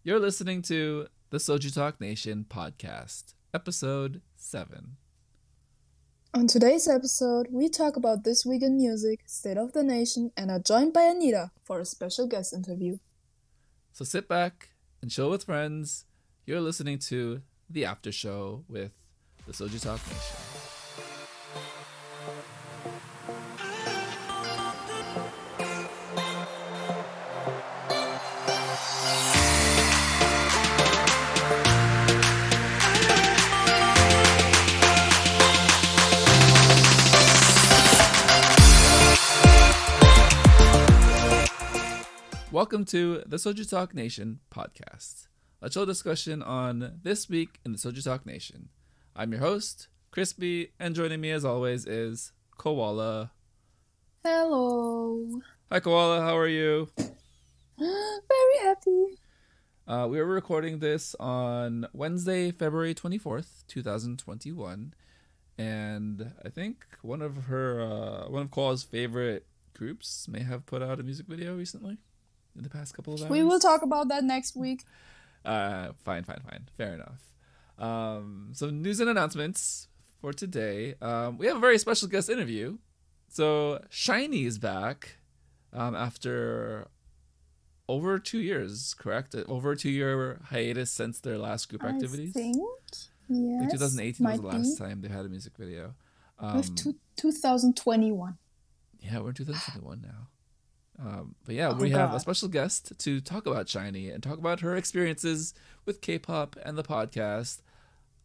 You're listening to the SojuTalk Nation Podcast, Episode 7. On today's episode, we talk about this week in music, state of the nation, and are joined by Anita for a special guest interview. So sit back and chill with friends. You're listening to The After Show with the SojuTalk Nation. Welcome to the SojuTalk Nation Podcast, a chill discussion on this week in the SojuTalk Nation. I'm your host, Crispy, and joining me as always is Koala. Hello. Hi Koala, how are you? Very happy. We are recording this on Wednesday, February 24th, 2021, and I think one of Koala's favorite groups may have put out a music video recently. In the past couple of hours. We will talk about that next week. Fine. Fair enough. So news and announcements for today. We have a very special guest interview. So SHINee is back after over 2 years, correct? Over a 2-year hiatus since their last group activities. I think, yes. Like 2018 was the last time they had a music video. With 2021. Yeah, we're in 2021 now. But yeah, we have a special guest to talk about SHINee and talk about her experiences with K-pop and the podcast.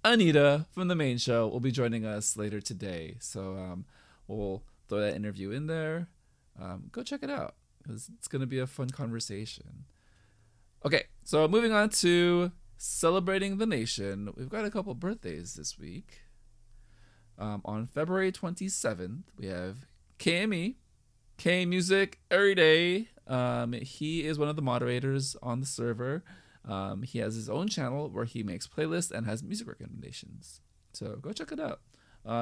Anita from the main show will be joining us later today. So we'll throw that interview in there. Go check it out because it's going to be a fun conversation. Okay, so moving on to celebrating the nation. We've got a couple birthdays this week. On February 27th, we have KME. K Music Every Day. He is one of the moderators on the server. He has his own channel where he makes playlists and has music recommendations. So go check it out.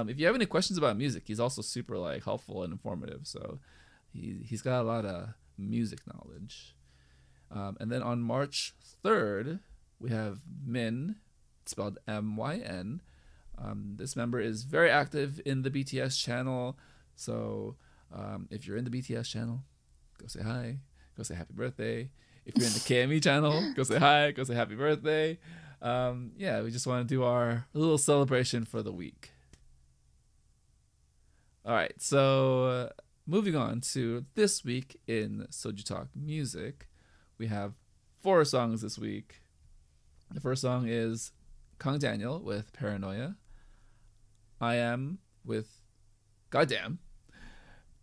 If you have any questions about music, he's also super helpful and informative. So he's got a lot of music knowledge. And then on March 3rd, we have Min, spelled M-Y-N. This member is very active in the BTS channel. So if you're in the BTS channel, go say hi, go say happy birthday. If you're in the KME channel, go say hi, go say happy birthday. We just want to do our little celebration for the week. All right, so moving on to this week in SojuTalk Music, we have 4 songs this week. The first song is Kang Daniel with Paranoia. I Am with Goddamn.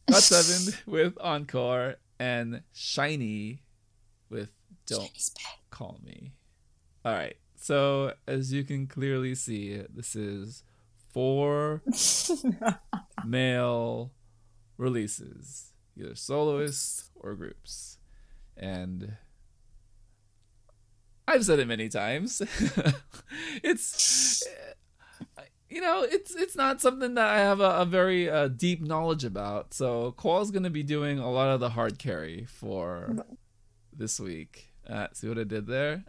GOT7 with Encore, and SHINee with Don't Call Me. All right, so as you can clearly see, this is 4 male releases, either soloists or groups. And I've said it many times. It's not something that I have a very deep knowledge about. So Koal's going to be doing a lot of the hard carry for this week. See what I did there?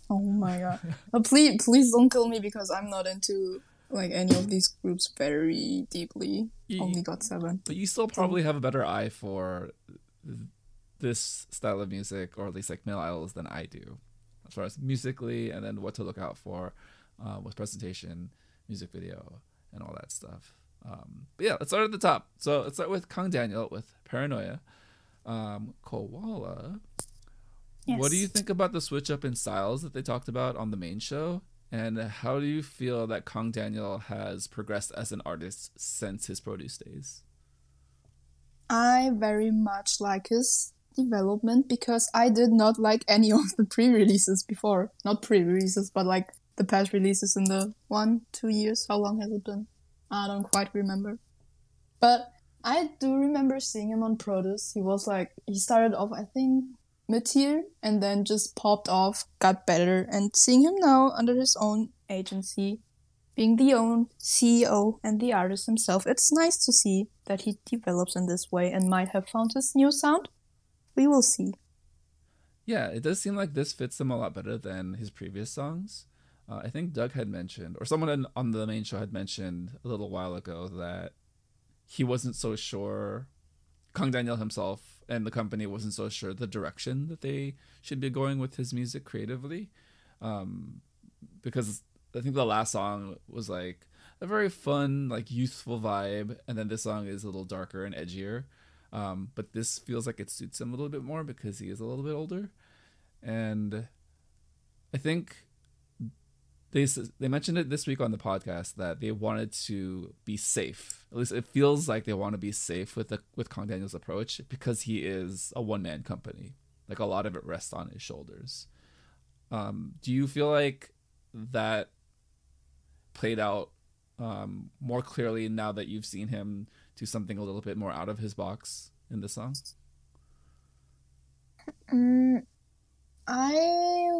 Oh my god. Please don't kill me because I'm not into any of these groups very deeply. Only GOT7. But you still probably have a better eye for this style of music, or at least male idols, than I do. As far as musically and then what to look out for. With presentation, music video, and all that stuff. But yeah, let's start at the top. So let's start with Kang Daniel with Paranoia. Koala, yes. What do you think about the switch up in styles that they talked about on the main show? And how do you feel that Kang Daniel has progressed as an artist since his produce days? I very much like his development because I did not like any of the pre-releases before. Not pre-releases, but the past releases in the 1-2 years. How long has it been? I don't quite remember. But I do remember seeing him on Produce. He was he started off, I think, mid-tier and then just popped off, got better. And seeing him now under his own agency, being the own CEO and the artist himself, it's nice to see that he develops in this way and might have found his new sound. We will see. Yeah, it does seem like this fits him a lot better than his previous songs. I think Doug had mentioned, or someone on the main show had mentioned a little while ago that he wasn't so sure, Kang Daniel himself and the company wasn't so sure the direction that they should be going with his music creatively. Because I think the last song was like a very fun, like youthful vibe, and then this song is a little darker and edgier. But this feels like it suits him a little bit more because he is a little bit older. And I think they mentioned it this week on the podcast that they wanted to be safe. At least it feels like they want to be safe with Kang Daniel's approach because he is a one-man company. Like a lot of it rests on his shoulders. Do you feel like that played out more clearly now that you've seen him do something a little bit more out of his box in this song? I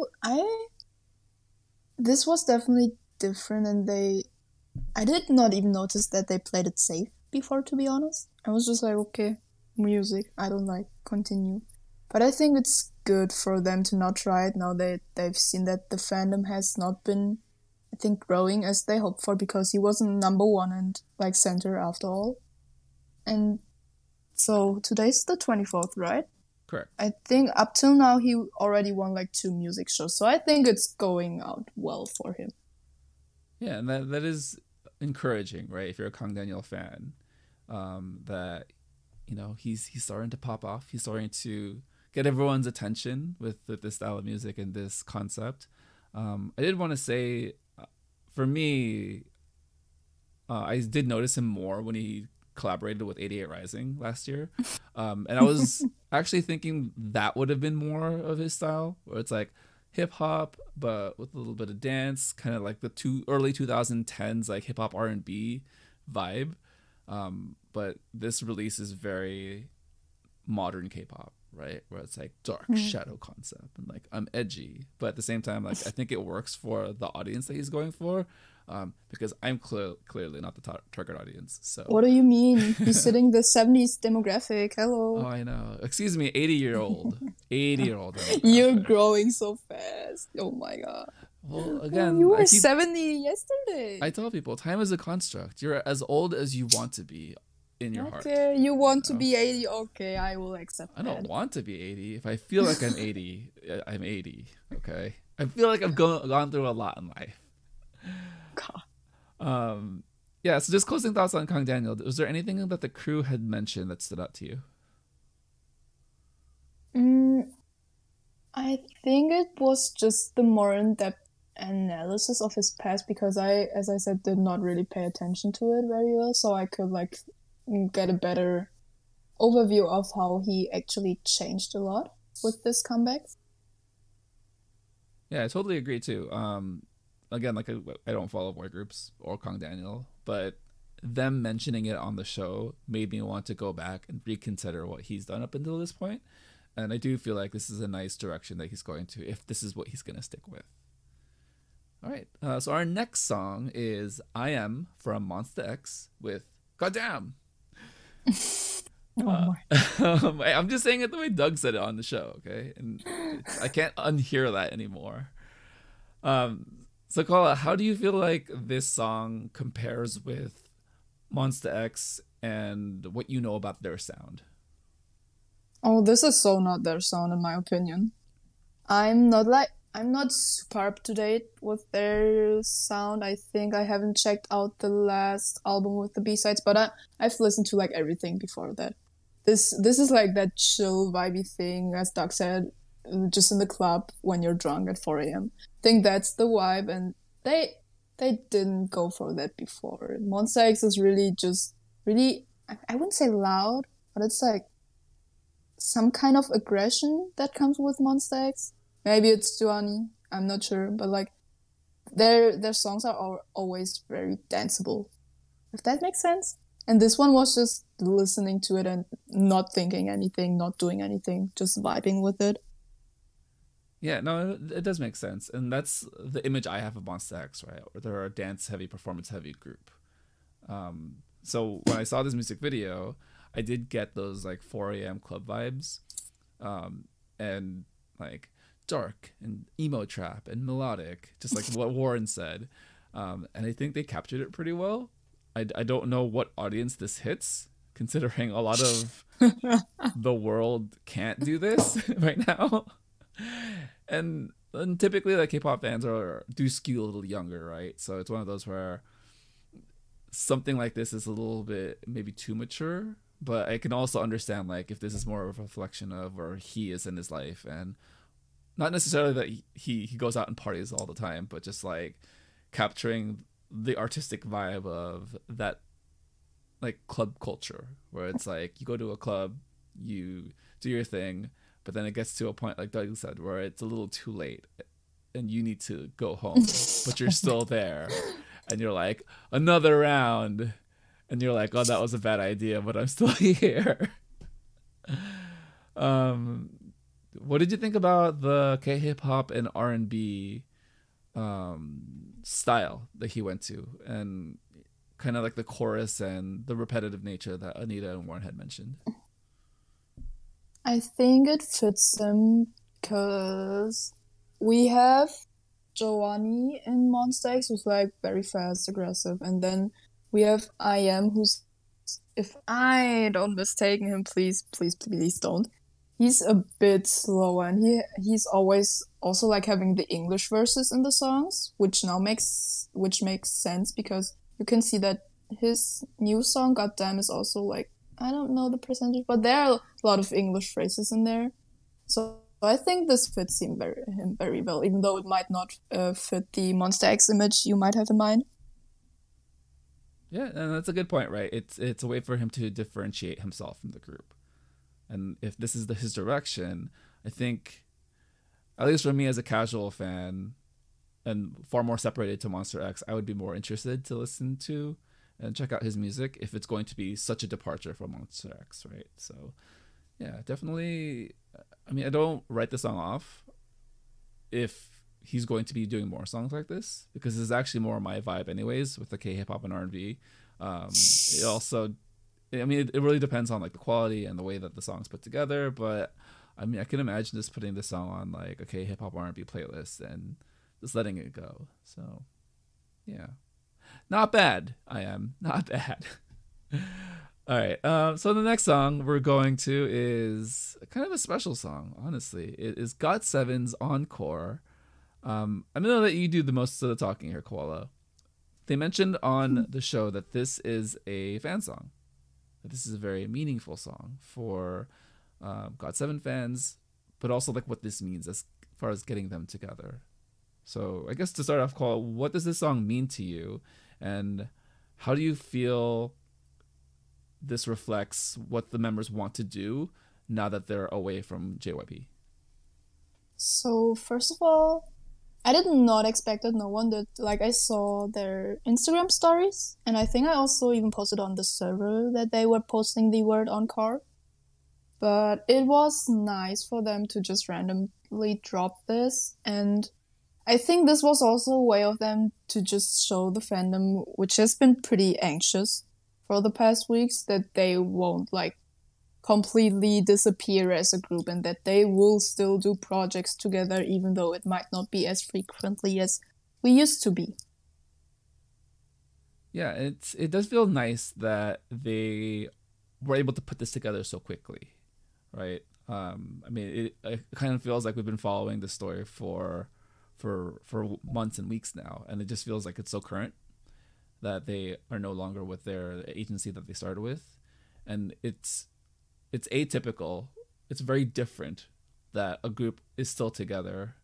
this was definitely different, and I did not even notice that they played it safe before, to be honest. I was just like, okay, music, I don't like, continue. But I think it's good for them to not try it now that they've seen that the fandom has not been, I think, growing as they hoped for, because he wasn't number one and like center after all. And so today's the 24th, right? Correct. I think up till now he already won like 2 music shows, so I think it's going out well for him. Yeah, and that is encouraging, right? If you're a Kang Daniel fan, that he's starting to pop off. He's starting to get everyone's attention with this style of music and this concept. I did want to say, for me, I did notice him more when he collaborated with 88 Rising last year, and I was actually thinking that would have been more of his style, where it's like hip hop but with a little bit of dance, kind of like the early 2010s like hip hop R&B vibe. But this release is very modern K-pop, right? Where it's like dark shadow concept and like I'm edgy, but at the same time, like I think it works for the audience that he's going for. Because I'm clearly not the target audience. So what do you mean? He's sitting the 70s demographic. Hello. Oh, I know. Excuse me, 80-year-old. 80-year-old. You're growing so fast. Oh my god. Well, again, you were 70 yesterday. I tell people, time is a construct. You're as old as you want to be in your heart. Okay, you want to be 80. Okay, I will accept that. I don't want to be 80. If I feel like I'm 80, I'm 80. Okay? I feel like I've gone through a lot in life. God. Yeah, so just closing thoughts on Kang Daniel. Was there anything that the crew had mentioned that stood out to you? I think it was just the more in-depth analysis of his past, because I, as I said, did not really pay attention to it very well, so I could like get a better overview of how he actually changed a lot with this comeback. Yeah, I totally agree too. Again, like I don't follow boy groups or Kang Daniel, but them mentioning it on the show made me want to go back and reconsider what he's done up until this point. And I do feel like this is a nice direction that he's going to, if this is what he's going to stick with. All right. So our next song is I Am from Monsta X with Goddamn. I'm just saying it the way Doug said it on the show, okay? And I can't unhear that anymore. So Carla, how do you feel like this song compares with Monsta X and what you know about their sound? Oh, this is so not their sound in my opinion. I'm not super up to date with their sound. I think I haven't checked out the last album with the B-sides, but I've listened to like everything before that. This is like that chill vibey thing, as Doug said, just in the club when you're drunk at 4 a.m. I think that's the vibe, and they didn't go for that before. Monsta X is really, I wouldn't say loud, but it's like some kind of aggression that comes with Monsta X. Maybe it's Juani, I'm not sure, but like their songs are always very danceable, if that makes sense. And this one was just listening to it and not thinking anything, not doing anything, just vibing with it. Yeah, no, it does make sense. And that's the image I have of Monsta X, right? Or they're a dance-heavy, performance-heavy group. So when I saw this music video, I did get those like 4 a.m. club vibes. And like dark and emo trap and melodic, just like what Warren said. And I think they captured it pretty well. I don't know what audience this hits, considering a lot of the world can't do this right now. And typically, like, K-pop fans do skew a little younger, right? So it's one of those where something like this is a little bit maybe too mature. But I can also understand, like, if this is more of a reflection of where he is in his life, and not necessarily that he goes out and parties all the time, but just like capturing the artistic vibe of that, like, club culture, where it's like you go to a club, you do your thing, but then it gets to a point, like Doug said, where it's a little too late and you need to go home, but you're still there, and you're like, another round, and you're like, oh, that was a bad idea, but I'm still here. What did you think about the K-hip-hop and R&B style that he went to, and kind of like the chorus and the repetitive nature that Anita and Warren had mentioned? I think it fits him because we have Giovanni in Monster X, who's like very fast, aggressive, and then we have IM, who's, if I don't mistake him, please don't. He's a bit slower, and he's always also like having the English verses in the songs, which makes sense because you can see that his new song "Goddamn" is also like, I don't know the percentage, but there are a lot of English phrases in there. So I think this fits him very well, even though it might not fit the Monster X image you might have in mind. Yeah, and that's a good point, right? It's a way for him to differentiate himself from the group. And if this is his direction, I think, at least for me as a casual fan, and far more separated to Monster X, I would be more interested to listen to and check out his music if it's going to be such a departure from Monster X, right? So, yeah, definitely. I mean, I don't write the song off if he's going to be doing more songs like this, because it's actually more my vibe anyways with the K-hip-hop and R&B. It also, I mean, it really depends on like the quality and the way that the song's put together, but I mean, I can imagine just putting this song on like a K-hip-hop R&B playlist and just letting it go. So, yeah. Not bad. Not bad. All right. So the next song we're going to is kind of a special song, honestly. It is GOT7's Encore. I'm going to let you do the most of the talking here, Koala. They mentioned on the show that this is a fan song. That this is a very meaningful song for GOT7 fans, but also like what this means as far as getting them together. So I guess to start off, Koala, what does this song mean to you? And how do you feel this reflects what the members want to do now that they're away from JYP? So first of all, I did not expect that no one did. Like, I saw their Instagram stories, and I think I also even posted on the server that they were posting the word encore. But it was nice for them to just randomly drop this, and I think this was also a way of them to just show the fandom, which has been pretty anxious for the past weeks, that they won't like completely disappear as a group, and that they will still do projects together, even though it might not be as frequently as we used to be. Yeah, it does feel nice that they were able to put this together so quickly, right? I mean, it kind of feels like we've been following the story for months and weeks now, and it just feels like it's so current that they are no longer with their agency that they started with, and it's atypical. It's very different that a group is still together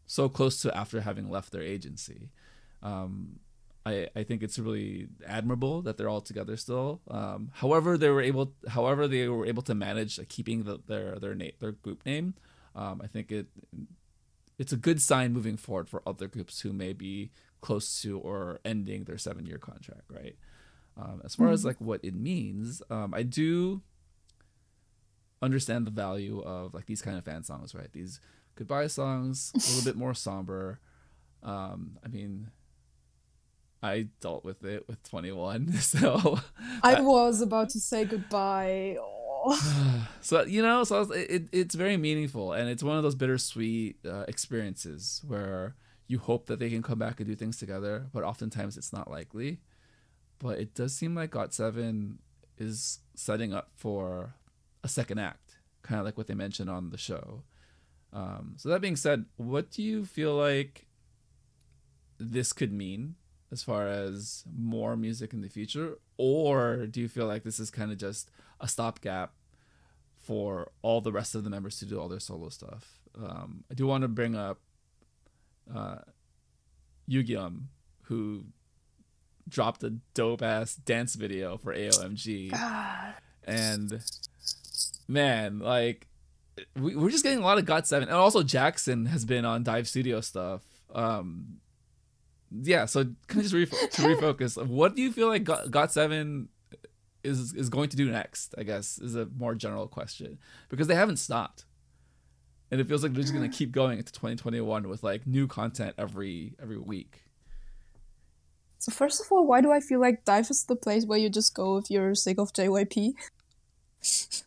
so close to after having left their agency. I think it's really admirable that they're all together still. However they were able to manage keeping their group name. I think it's a good sign moving forward for other groups who may be close to or ending their 7-year contract, right? As far as like what it means, I do understand the value of like these kind of fan songs, right? These goodbye songs, a little bit more somber. I mean, I dealt with it with 21, so I was about to say goodbye. So it's very meaningful, and it's one of those bittersweet experiences where you hope that they can come back and do things together, but oftentimes it's not likely. But it does seem like GOT7 is setting up for a second act, kind of like what they mentioned on the show. So that being said, what do you feel like this could mean as far as more music in the future? Or do you feel like this is kind of just a stopgap for all the rest of the members to do all their solo stuff? I do want to bring up Yugyum, who dropped a dope-ass dance video for AOMG. God. And, man, like, we're just getting a lot of GOT7. And also Jackson has been on Dive Studio stuff. Yeah, so kind of just to refocus, what do you feel like GOT7 is going to do next, I guess, is a more general question. Because they haven't stopped. And it feels like they're just going to keep going into 2021 with, like, new content every week. So first of all, why do I feel like Dive is the place where you just go if you're sick of JYP? It's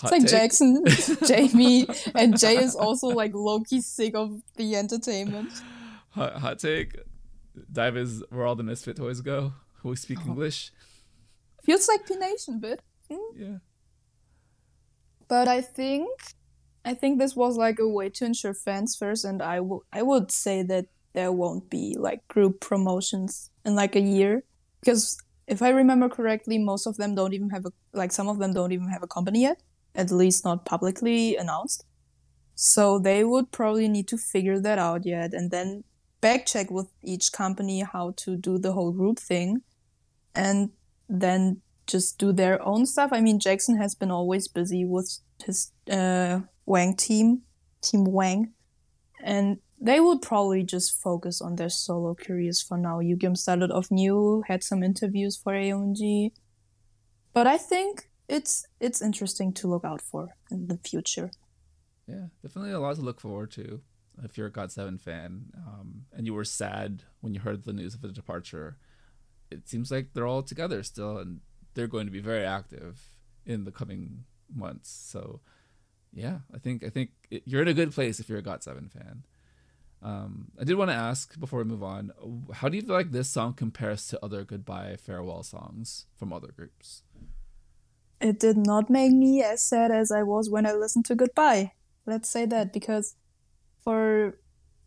like take. Jackson, Jamie, and Jay is also like low-key sick of the entertainment. Hot take. Dive is where all the misfit toys go, who speak English. Feels like P-Nation, but yeah. But I think this was like a way to ensure fans first, and I would say that there won't be like group promotions in like a year, because if I remember correctly, most of them don't even have some of them don't even have a company yet, at least not publicly announced. So they would probably need to figure that out yet, and then back check with each company how to do the whole group thing, and then just do their own stuff. I mean, Jackson has been always busy with his Wang team Wang, and they would probably just focus on their solo careers for now. Yugyum started off new, had some interviews for AOMG, but I think it's interesting to look out for in the future. Yeah, definitely a lot to look forward to if you're a GOT7 fan, and you were sad when you heard the news of the departure. It seems like they're all together still, and they're going to be very active in the coming months. So, yeah, I think you're in a good place if you're a GOT7 fan. I did want to ask before we move on, how do you feel like this song compares to other goodbye farewell songs from other groups? It did not make me as sad as I was when I listened to Goodbye. Let's say that, because for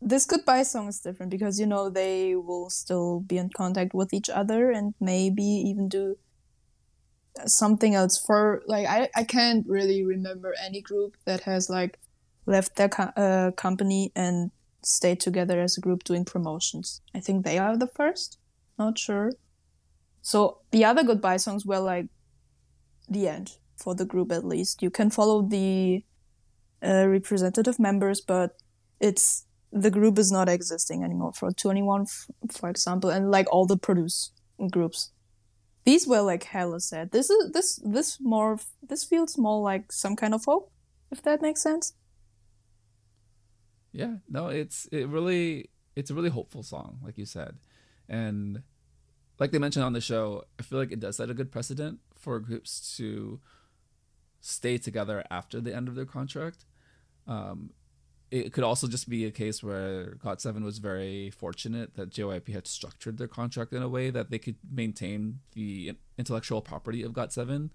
this Goodbye song is different because, you know, they will still be in contact with each other and maybe even do something else. For like, I can't really remember any group that has like left their company and stayed together as a group doing promotions. I think they are the first. Not sure. So the other Goodbye songs were like the end for the group, at least. You can follow the representative members, but the group is not existing anymore for 21, for example, and like all the produce groups. These were like hella sad. This feels more like some kind of hope, if that makes sense. Yeah, no, it's a really hopeful song, like you said. And like they mentioned on the show, I feel like it does set a good precedent for groups to stay together after the end of their contract. It could also just be a case where GOT7 was very fortunate that JYP had structured their contract in a way that they could maintain the intellectual property of GOT7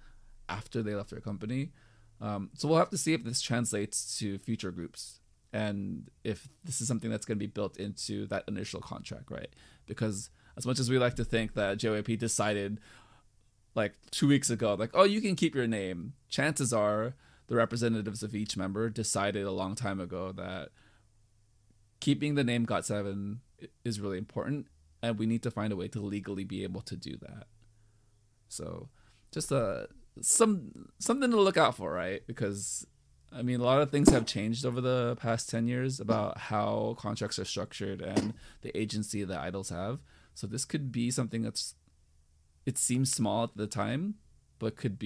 after they left their company. So we'll have to see if this translates to future groups and if this is something that's going to be built into that initial contract, right? Because as much as we like to think that JYP decided like 2 weeks ago, like, oh, you can keep your name, chances are the representatives of each member decided a long time ago that keeping the name GOT7 is really important, and we need to find a way to legally be able to do that. So just something to look out for, right? Because I mean, a lot of things have changed over the past 10 years about how contracts are structured and the agency that idols have. So this could be something it seems small at the time, but could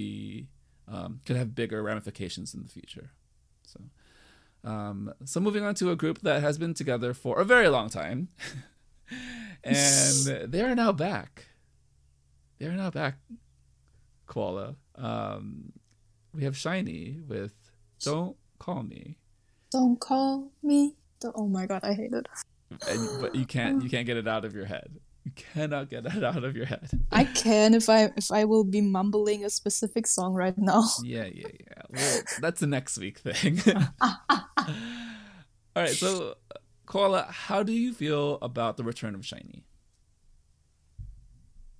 have bigger ramifications in the future. So moving on to a group that has been together for a very long time, and they are now back. Koala. we have SHINee with "Don't Call Me." Don't call me. Oh my god, I hate it. But you can't get it out of your head. You cannot get it out of your head. I can if I will be mumbling a specific song right now. Yeah. Well, that's a next week thing. All right, so Koala, how do you feel about the return of SHINee?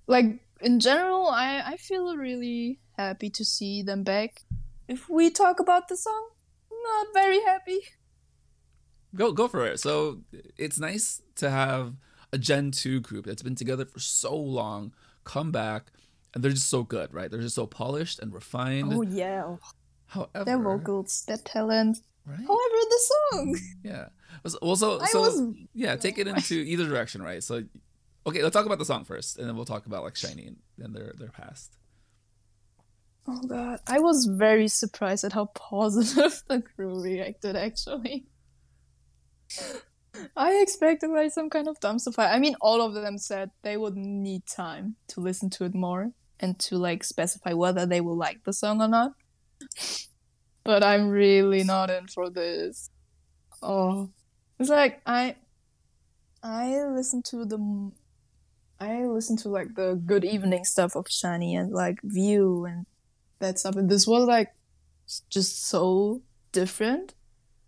Like, in general, I feel really happy to see them back. If we talk about the song, not very happy. Go for it. So it's nice to have a Gen 2 group that's been together for so long come back, and they're just so good, right? They're just so polished and refined. Oh, yeah. However, their vocals, their talent. Right? However, the song. Yeah. Also, take it into either direction, right? So, okay, let's talk about the song first, and then we'll talk about like SHINee and their past. Oh god, I was very surprised at how positive the crew reacted. Actually, I expected like some kind of dumpster fire. I mean, all of them said they would need time to listen to it more and to like specify whether they will like the song or not. But I'm really not in for this. Oh, it's like I listened to like the Good Evening stuff of SHINee and like View and that stuff, and this was like just so different,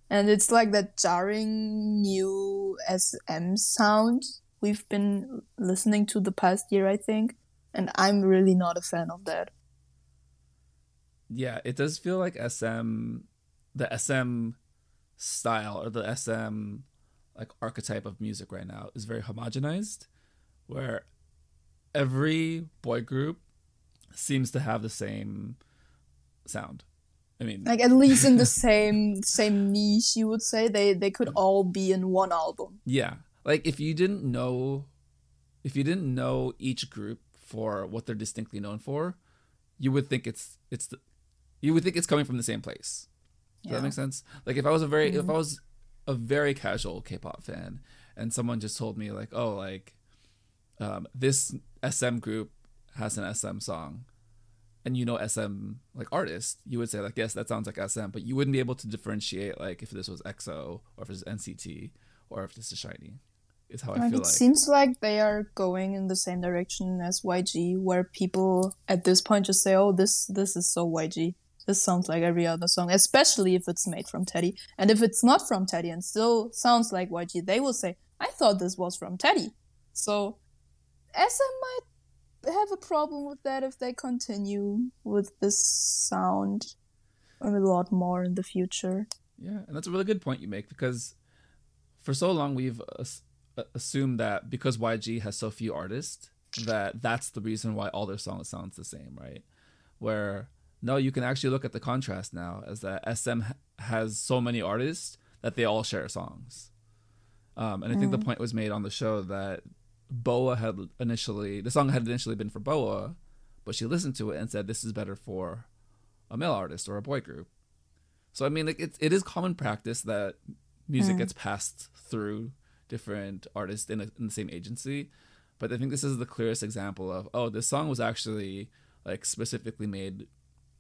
and it's like that jarring new SM sound we've been listening to the past year, I think, and I'm really not a fan of that. Yeah, it does feel like the SM style or the SM like archetype of music right now is very homogenized, where every boy group seems to have the same sound. I mean, like at least in the same niche, you would say they could all be in one album. Yeah, like if you didn't know each group for what they're distinctly known for, you would think it's coming from the same place. Does that make sense? Like if I was a very casual K-pop fan and someone just told me like, oh, like this SM group has an SM song, and you know SM like artist, you would say like, yes, that sounds like SM, but you wouldn't be able to differentiate like if this was EXO or if it's NCT or if this is SHINee. Is how I feel like. It seems like they are going in the same direction as YG, where people at this point just say, oh, this is so YG. This sounds like every other song, especially if it's made from Teddy. And if it's not from Teddy and still sounds like YG, they will say, I thought this was from Teddy. So SM might have a problem with that if they continue with this sound a lot more in the future. Yeah, and that's a really good point you make, because for so long we've assumed that because YG has so few artists, that's the reason why all their songs sounds the same, right? Where no, you can actually look at the contrast now, as that SM has so many artists that they all share songs. And I think the point was made on the show that the song had initially been for Boa, but she listened to it and said, this is better for a male artist or a boy group. So, I mean, like it is common practice that music gets passed through different artists in the same agency. But I think this is the clearest example of, oh, this song was actually like specifically made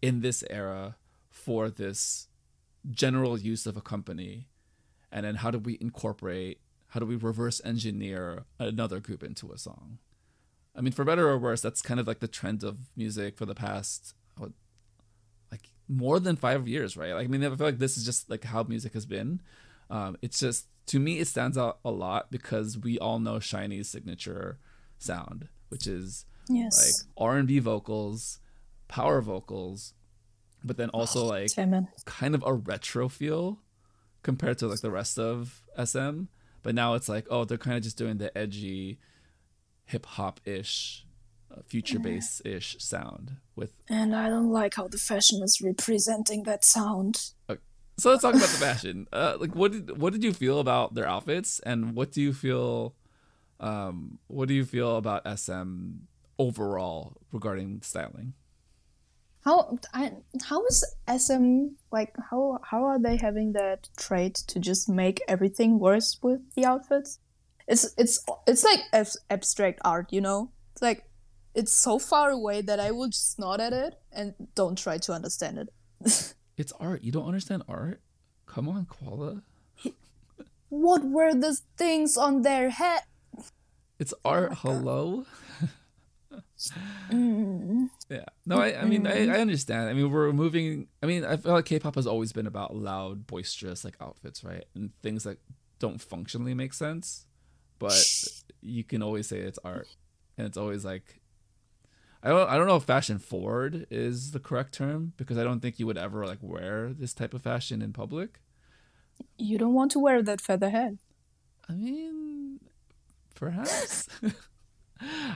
in this era for this general use of a company, and then how do we reverse engineer another group into a song? I mean, for better or worse, that's kind of like the trend of music for the past like more than 5 years, right? Like, I mean, I feel like this is just like how music has been. It's just, to me, it stands out a lot because we all know SHINee's signature sound, which is like R&B vocals, power vocals, but then also kind of a retro feel compared to like the rest of SM. But now it's like, oh, they're kind of just doing the edgy hip hop ish, future bass ish sound with. And I don't like how the fashion is representing that sound. Okay. So let's talk about the fashion. Like, what did you feel about their outfits, and what do you feel about SM overall regarding styling? How is SM like? How are they having that trait to just make everything worse with the outfits? It's like abstract art, you know. It's like it's so far away that I will just nod at it and don't try to understand it. It's art. You don't understand art? Come on, Koala. What were the things on their head? It's art. Hello? Yeah. No, I mean, I understand. I mean, we're moving. I mean, I feel like K-pop has always been about loud, boisterous, like outfits, right? And things that don't functionally make sense. But you can always say it's art. And it's always like, I don't know if fashion forward is the correct term, because I don't think you would ever like wear this type of fashion in public. You don't want to wear that feather head. I mean, perhaps.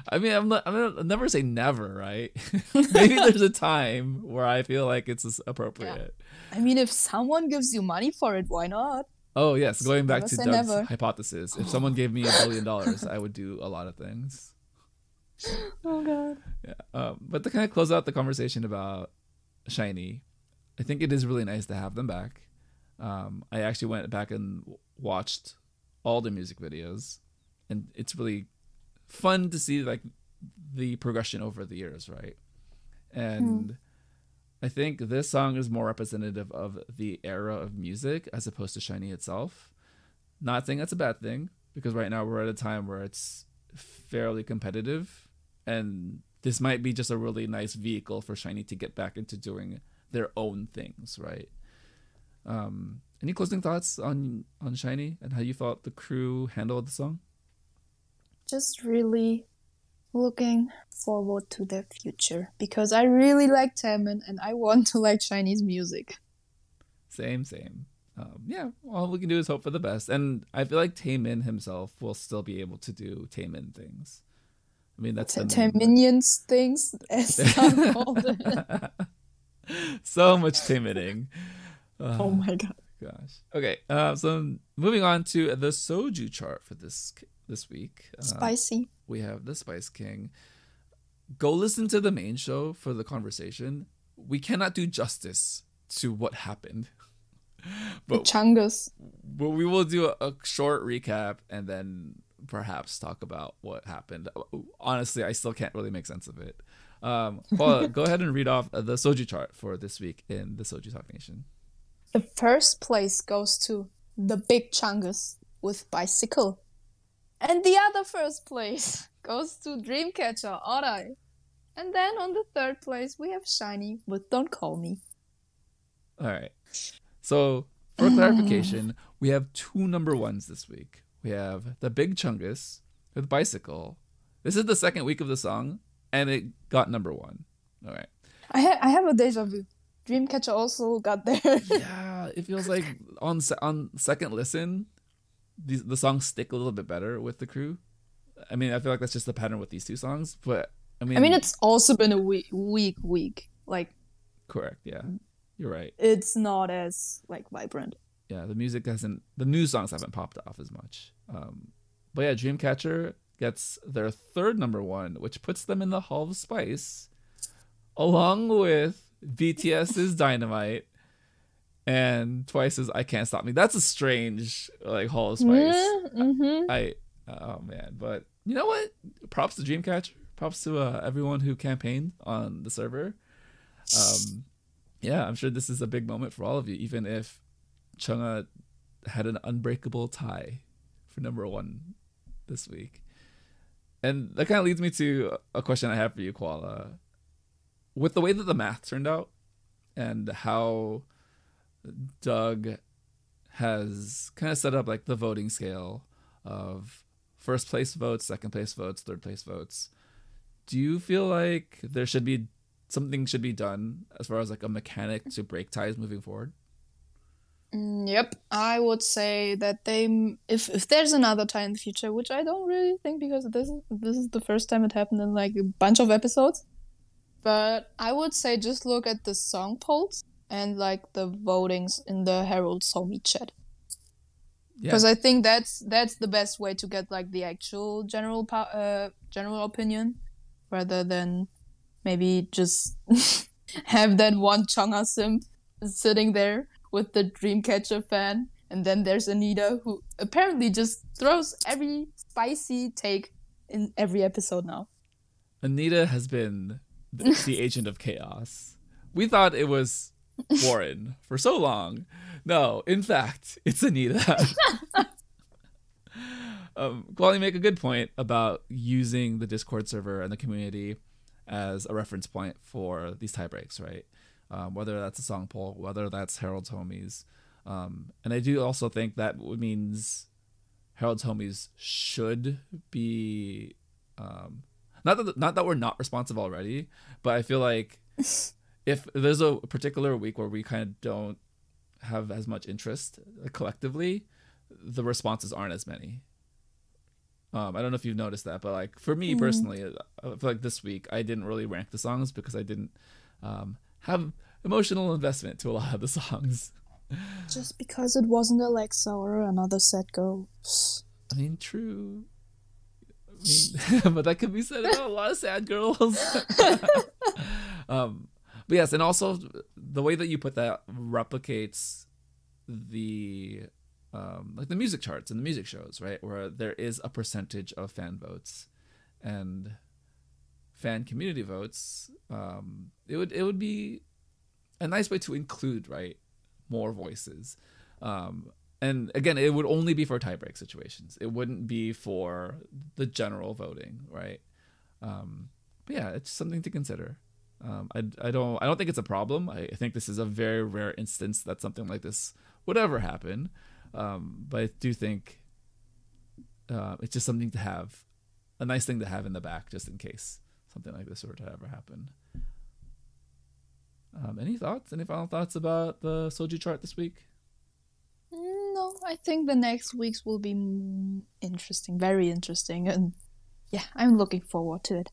I mean, I'll never say never, right? Maybe there's a time where I feel like it's appropriate. Yeah. I mean, if someone gives you money for it, why not? Oh, yes. Going back Never to say Doug's never. hypothesis. If someone gave me $1 billion, I would do a lot of things. Oh, God. Yeah. But to kind of close out the conversation about SHINee, I think it is really nice to have them back. I actually went back and watched all the music videos, and it's really fun to see like the progression over the years, right? And I think this song is more representative of the era of music as opposed to SHINee itself. Not saying that's a bad thing, because right now we're at a time where it's fairly competitive, and this might be just a really nice vehicle for SHINee to get back into doing their own things, right? Any closing thoughts on SHINee and how you thought the crew handled the song? Just really looking forward to their future, because I really like Taemin and I want to like Chinese music. Same. Yeah, all we can do is hope for the best. And I feel like Taemin himself will still be able to do Taemin things. I mean, that's the Taeminians things, as some called it. So much Taemining. Oh my God. Gosh. Okay, so moving on to the Soju chart for this week. Spicy. We have the Spice King. Go listen to the main show for the conversation. We cannot do justice to what happened. But Chungus. But we will do a short recap and then perhaps talk about what happened. Honestly, I still can't really make sense of it. Paula, go ahead and read off the Soju chart for this week in the SojuTalk Nation. The first place goes to the Big Chungus with Bicycle. And the other first place goes to Dreamcatcher, Orai. And then on the third place, we have SHINee with Don't Call Me. All right. So, for clarification, we have 2 number ones this week. We have the Big Chungus with Bicycle. This is the second week of the song, and it got number 1. All right. I have a deja vu. Dreamcatcher also got there. Yeah, it feels like on second listen, the songs stick a little bit better with the crew. I mean, I feel like that's just the pattern with these 2 songs, but I mean, it's also been a week. Like, correct, yeah. You're right. It's not as like vibrant. Yeah, the new songs haven't popped off as much. But yeah, Dreamcatcher gets their third number 1, which puts them in the Hall of Spice, along with BTS's Dynamite and Twice's I Can't Stop Me. That's a strange like Hall of Spice. Oh man, but you know what? Props to Dreamcatcher. Props to everyone who campaigned on the server. Yeah, I'm sure this is a big moment for all of you, even if Chungha had an unbreakable tie for number 1 this week. And that kind of leads me to a question I have for you, Koala. With the way that the math turned out and how Doug has kind of set up like the voting scale of first place votes, second place votes, third place votes, do you feel like there should be something should be done as far as like a mechanic to break ties moving forward? Yep, I would say that if there's another tie in the future, which I don't really think, because this is the first time it happened in like a bunch of episodes. But I would say just look at the song polls and like the votings in the Herald Somi chat. Because I think that's the best way to get like the actual general opinion, rather than maybe just have that one Chungha simp sitting there with the Dreamcatcher fan, and then there's Anita, who apparently just throws every spicy take in every episode now. Anita has been the agent of chaos. We thought it was Warren for so long. No, in fact, it's Anita. Kwali make a good point about using the Discord server and the community as a reference point for these tie breaks, right? Whether that's a song poll, whether that's Harold's Homies. And I do also think that means Harold's Homies should be not that we're not responsive already, but I feel like if there's a particular week where we kind of don't have as much interest collectively, the responses aren't as many. I don't know if you've noticed that, but like for me personally, I feel like this week I didn't really rank the songs because I didn't have emotional investment to a lot of the songs. Just because it wasn't Alexa or another set go. I mean, true. I mean, but that could be said about a lot of sad girls. But yes, and also the way that you put that replicates the like the music charts and the music shows, right? Where there is a percentage of fan votes and fan community votes. It would be a nice way to include, right, more voices. And again, it would only be for tiebreak situations. It wouldn't be for the general voting, right? But yeah, it's something to consider. I don't think it's a problem. I think this is a very rare instance that something like this would ever happen. But I do think it's just something to have, a nice thing to have in the back, just in case something like this were to ever happen. Any thoughts? Any final thoughts about the Soju chart this week? No, I think the next weeks will be interesting, very interesting, and yeah, I'm looking forward to it.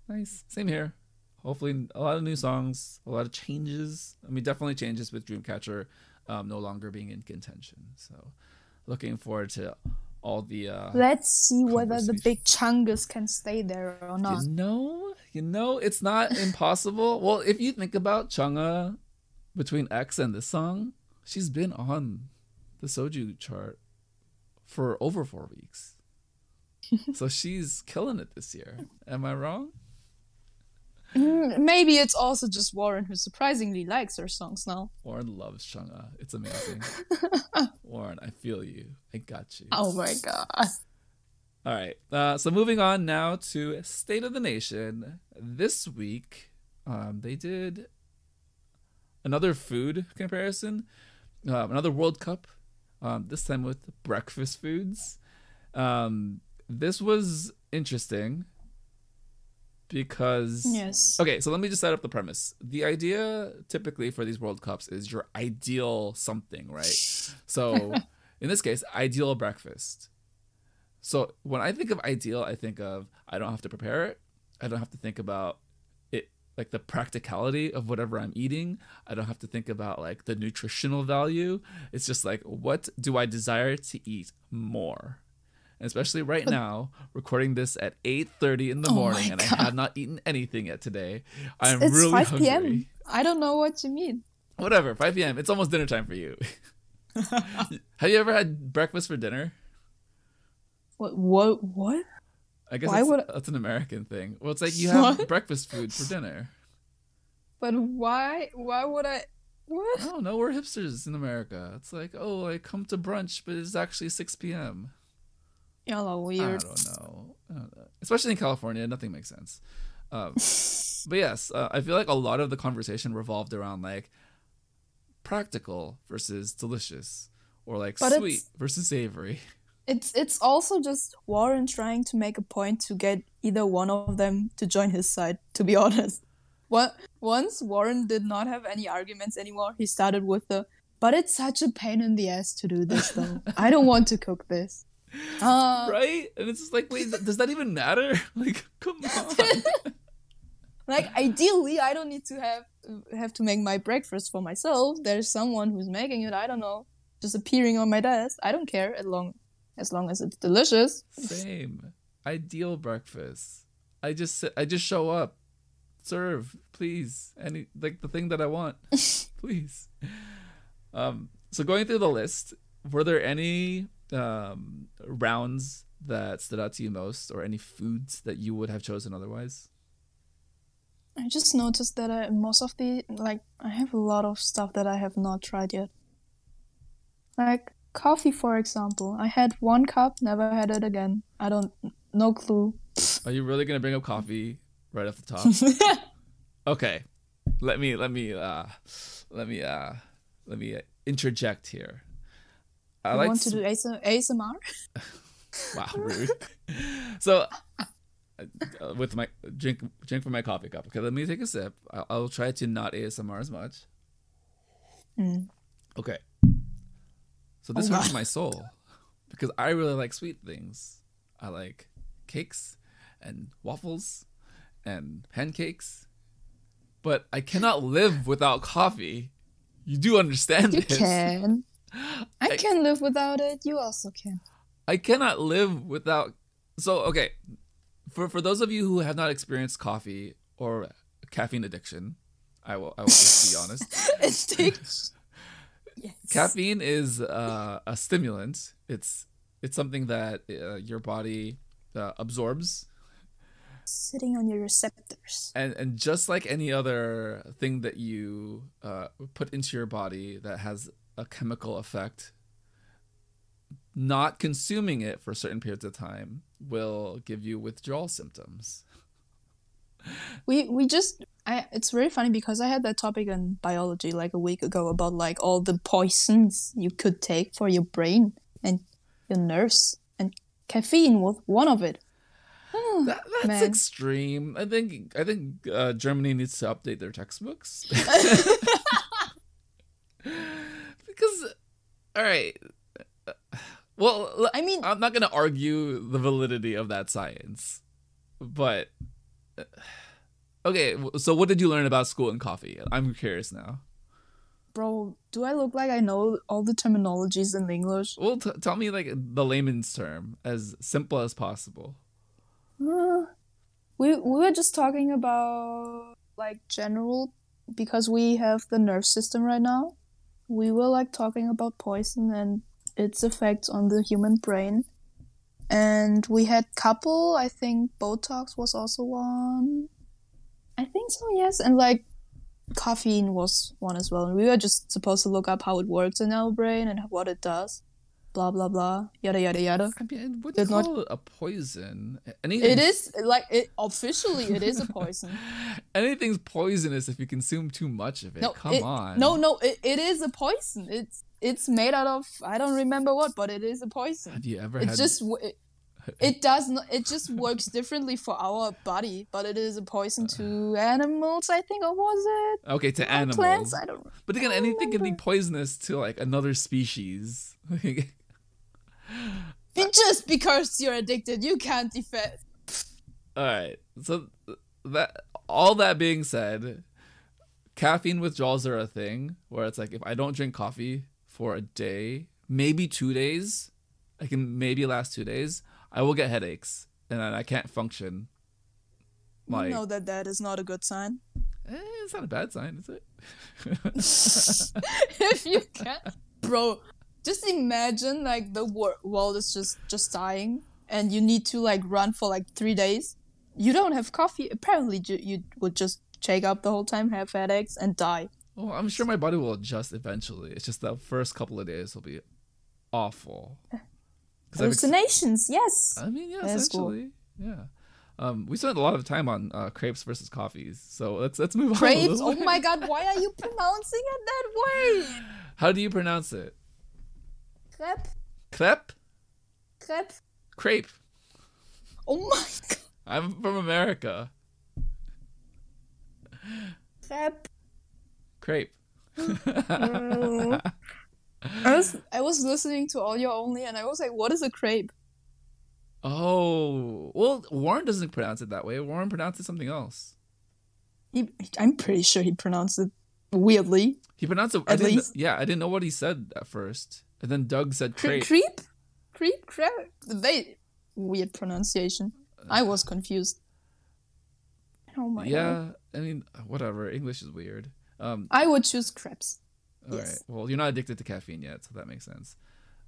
Nice. Same here. Hopefully a lot of new songs, a lot of changes. I mean, definitely changes with Dreamcatcher no longer being in contention. So looking forward to all the let's see whether the big Chungus can stay there or not. You know, it's not impossible. Well, if you think about Chunga between X and this song, she's been on the Soju chart for over 4 weeks. So she's killing it this year. Am I wrong? Maybe it's also just Warren who surprisingly likes her songs now. Warren loves Chunga. It's amazing. Warren, I feel you. I got you. Oh my god. All right. So moving on now to State of the Nation. This week, they did another food comparison, another World Cup, this time with breakfast foods. This was interesting because... Yes. Okay, so let me just set up the premise. The idea typically for these World Cups is your ideal something, right? So in this case, ideal breakfast. So when I think of ideal, I think of I don't have to prepare it. I don't have to think about it, like the practicality of whatever I'm eating. I don't have to think about like the nutritional value. It's just like, what do I desire to eat more? And especially right now, recording this at 8:30 in the morning, and I have not eaten anything yet today. I'm really 5 hungry. PM. I don't know what you mean. Whatever, 5 p.m. It's almost dinner time for you. Have you ever had breakfast for dinner? What? I guess that's an American thing. Well, it's like you have breakfast food for dinner. But why? Why would I? What? I don't know. We're hipsters in America. It's like, oh, I come to brunch, but it's actually 6 p.m. Y'all weird. I don't know. Especially in California, nothing makes sense. But yes, I feel like a lot of the conversation revolved around like practical versus delicious, or like sweet versus savory. It's also just Warren trying to make a point to get either one of them to join his side, to be honest. Once Warren did not have any arguments anymore, he started with but it's such a pain in the ass to do this though. I don't want to cook this. Right? And it's just like, wait, does that even matter? Like, come on. Like, ideally, I don't need to have to make my breakfast for myself. There's someone who's making it, I don't know, just appearing on my desk. I don't care as long as it's delicious. Same. Ideal breakfast. I just show up. Serve, please. Any like the thing that I want. Please. So going through the list, were there any rounds that stood out to you most, or any foods that you would have chosen otherwise? I just noticed that I have a lot of stuff that I have not tried yet. Like coffee, for example. I had one cup, never had it again. No clue. Are you really gonna bring up coffee right off the top? Okay, let me interject here. I want to do ASMR. Wow, rude. So, with my drink from my coffee cup. Okay, let me take a sip. I'll try to not ASMR as much. Okay. So this hurts my soul because I really like sweet things. I like cakes and waffles and pancakes, but I cannot live without coffee. You do understand this? You can. I can live without it. You also can. I cannot live without. So okay, for those of you who have not experienced coffee or caffeine addiction, I will just be honest. Yes. Caffeine is a stimulant. It's something that your body absorbs, sitting on your receptors. And just like any other thing that you put into your body that has a chemical effect, not consuming it for certain periods of time will give you withdrawal symptoms. It's very funny because I had that topic in biology like a week ago about like all the poisons you could take for your brain and your nerves, and caffeine was one of it. That's extreme. I think Germany needs to update their textbooks. Because, all right. Well, I mean, I'm not going to argue the validity of that science, but okay. So, what did you learn about school and coffee? I'm curious now. Bro, do I look like I know all the terminologies in English? Well, tell me like the layman's term, as simple as possible. We were just talking about like general, because we have the nerve system right now. We were like talking about poison and its effects on the human brain. And we had couple, I think Botox was also one. I think so, yes. And like caffeine was one as well. And we were just supposed to look up how it works in our brain and what it does. Blah, blah, blah. Yada, yada, yada. I mean, what do you call it a poison? It is, like, officially it is a poison. Anything's poisonous if you consume too much of it. Come on. No, it is a poison. It's made out of, I don't remember what, but it is a poison. Have you ever had... It does not. It just works differently for our body, but it is a poison to animals, I think, or was it? Okay, to animals. Plants, I don't. But again, anything can be poisonous to like another species. Just because you're addicted, you can't defend. All right. So all that being said, caffeine withdrawals are a thing where it's like if I don't drink coffee for a day, maybe 2 days, I can maybe last 2 days. I will get headaches, and I can't function. Like, you know that is not a good sign. It's not a bad sign, is it? If you can't... Bro, just imagine, like, the world is just dying, and you need to, like, run for, like, 3 days. You don't have coffee. Apparently, you would just shake up the whole time, have headaches, and die. Well, I'm sure my body will adjust eventually. It's just the first couple of days will be awful. Hallucinations, yes. I mean, yeah, essentially, yeah. We spent a lot of time on crepes versus coffees, so let's move on. Crepes? Oh my god, why are you pronouncing it that way? How do you pronounce it? Crepe. Crepe? Crepe. Crepe. Oh my god. I'm from America. Crepe. Crepe. I was listening to All Your Only, and I was like, what is a crepe? Oh, well, Warren doesn't pronounce it that way. Warren pronounces something else. I'm pretty sure he pronounced it weirdly. He pronounced it, at least. Yeah, I didn't know what he said at first. And then Doug said crepe. Crepe? Weird pronunciation. I was confused. Oh my god. Yeah, I mean, whatever. English is weird. I would choose crepes. All right. Well, you're not addicted to caffeine yet, so that makes sense.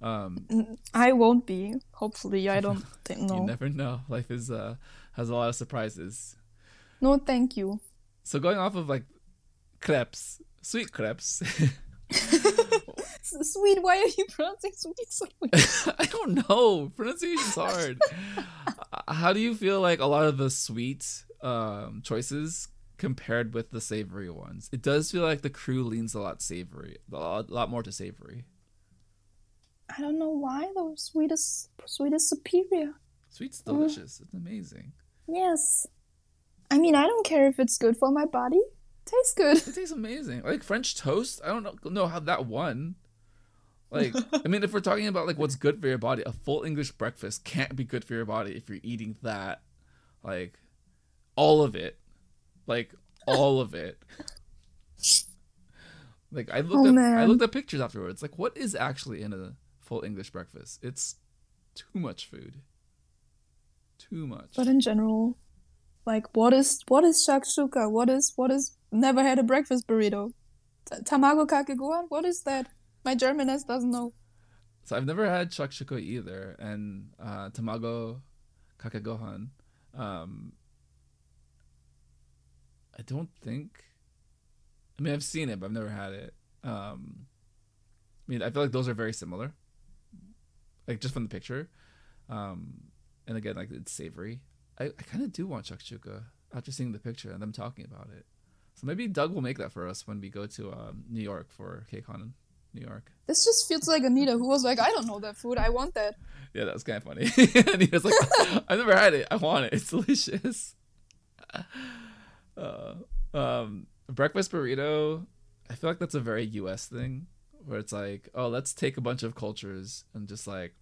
I won't be. Hopefully, I don't know. You never know. Life is has a lot of surprises. No, thank you. So going off of like crepes, sweet crepes. Sweet, why are you pronouncing sweet so weird? I don't know. Pronunciation's hard. How do you feel like a lot of the sweet choices compared with the savory ones? It does feel like the crew leans a lot lot more to savory. I don't know why though. Sweet is superior. Sweet's delicious. It's amazing. Yes. I mean, I don't care if it's good for my body. Tastes good. It tastes amazing. Like French toast, I don't know how that won. Like, I mean, if we're talking about like what's good for your body, a full English breakfast can't be good for your body if you're eating that, like, all of it, like all of it. Like I looked at pictures afterwards. Like, what is actually in a full English breakfast? It's too much food. Too much. But in general, like, what is shakshuka? What is never had a breakfast burrito? Tamago kake gohan? What is that? My German ass doesn't know. So I've never had shakshuka either, and tamago kake gohan. I don't think. I mean, I've seen it, but I've never had it. I mean, I feel like those are very similar, like just from the picture. And again, like it's savory. I kind of do want shakshuka after seeing the picture and them talking about it. So maybe Doug will make that for us when we go to New York for KCON in New York. This just feels like Anita, who was like, I don't know that food. I want that. Yeah, that was kind of funny. And he was like, I've never had it. I want it. It's delicious. Breakfast burrito. I feel like that's a very US thing where it's like, oh, let's take a bunch of cultures and just like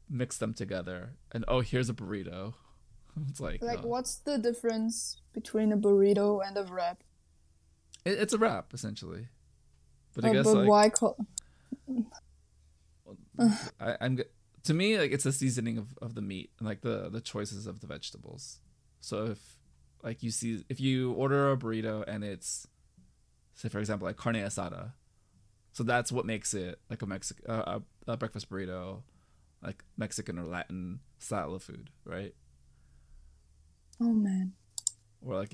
mix them together. And oh, here's a burrito. It's like what's the difference between a burrito and a wrap? It's a wrap essentially, but I Oh, guess but like why call? I'm to me like it's a seasoning of the meat and like the choices of the vegetables. So if you order a burrito and it's, say for example, like carne asada, so that's what makes it like a breakfast burrito, like Mexican or Latin style of food, right? Oh man, Or like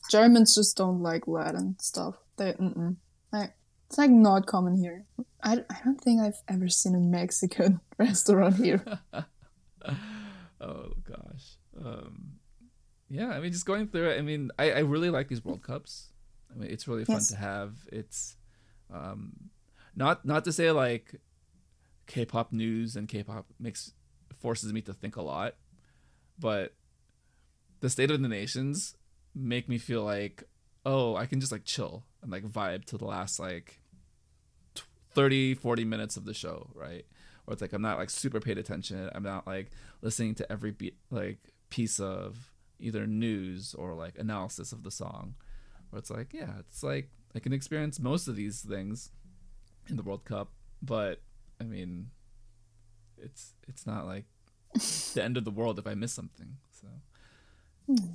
Germans just don't like Latin stuff. It's like not common here. I don't think I've ever seen a Mexican restaurant here. Oh gosh. Yeah, I mean, just going through it. I mean, I really like these World Cups. I mean, it's really fun to have. It's not to say like K-pop news and K-pop forces me to think a lot, but the state of the nations make me feel like, oh, I can just like chill and like vibe to the last like 30-40 minutes of the show, right? Or it's like I'm not like super paid attention. I'm not like listening to every piece of either news or like analysis of the song. Where it's like, yeah, it's like I can experience most of these things in the World Cup, but I mean, it's not like the end of the world if I miss something. So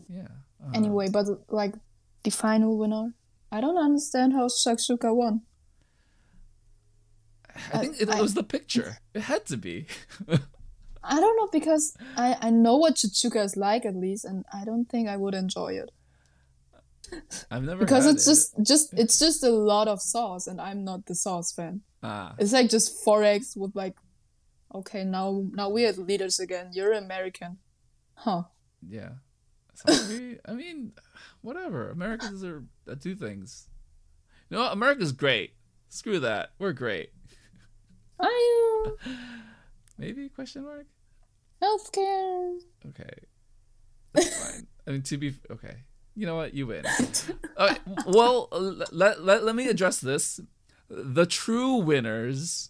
yeah. Anyway, but like the final winner, I don't understand how shakshuka won. I think it was the picture. It had to be. I don't know, because I know what shakshuka is like at least, and I don't think I would enjoy it. I've never because had it's just a lot of sauce, and I'm not the sauce fan. Ah. It's like just 4 eggs with like, okay, now we're leaders again. You're American, huh? Yeah. Sorry. I mean, whatever. Americans do things. You know what? America's great. Screw that. We're great. Are you? Maybe? Question mark? Healthcare. Okay. That's fine. I mean, okay. You know what? You win. Okay, well, let me address this. The true winners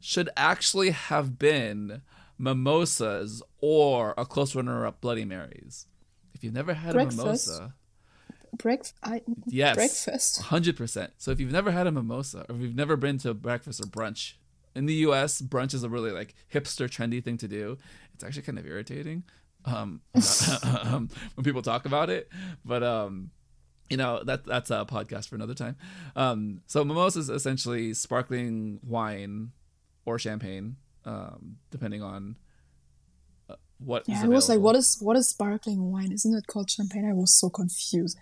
should actually have been mimosas or a close runner-up Bloody Marys. If you've never had a mimosa... Yes, breakfast. 100%. So if you've never had a mimosa, or if you've never been to breakfast or brunch, in the US, brunch is a really like hipster, trendy thing to do. It's actually kind of irritating when people talk about it, but you know, that's a podcast for another time. So mimosa is essentially sparkling wine or champagne, depending on what is Yeah, I was like, available. what is sparkling wine? Isn't it called champagne? I was so confused.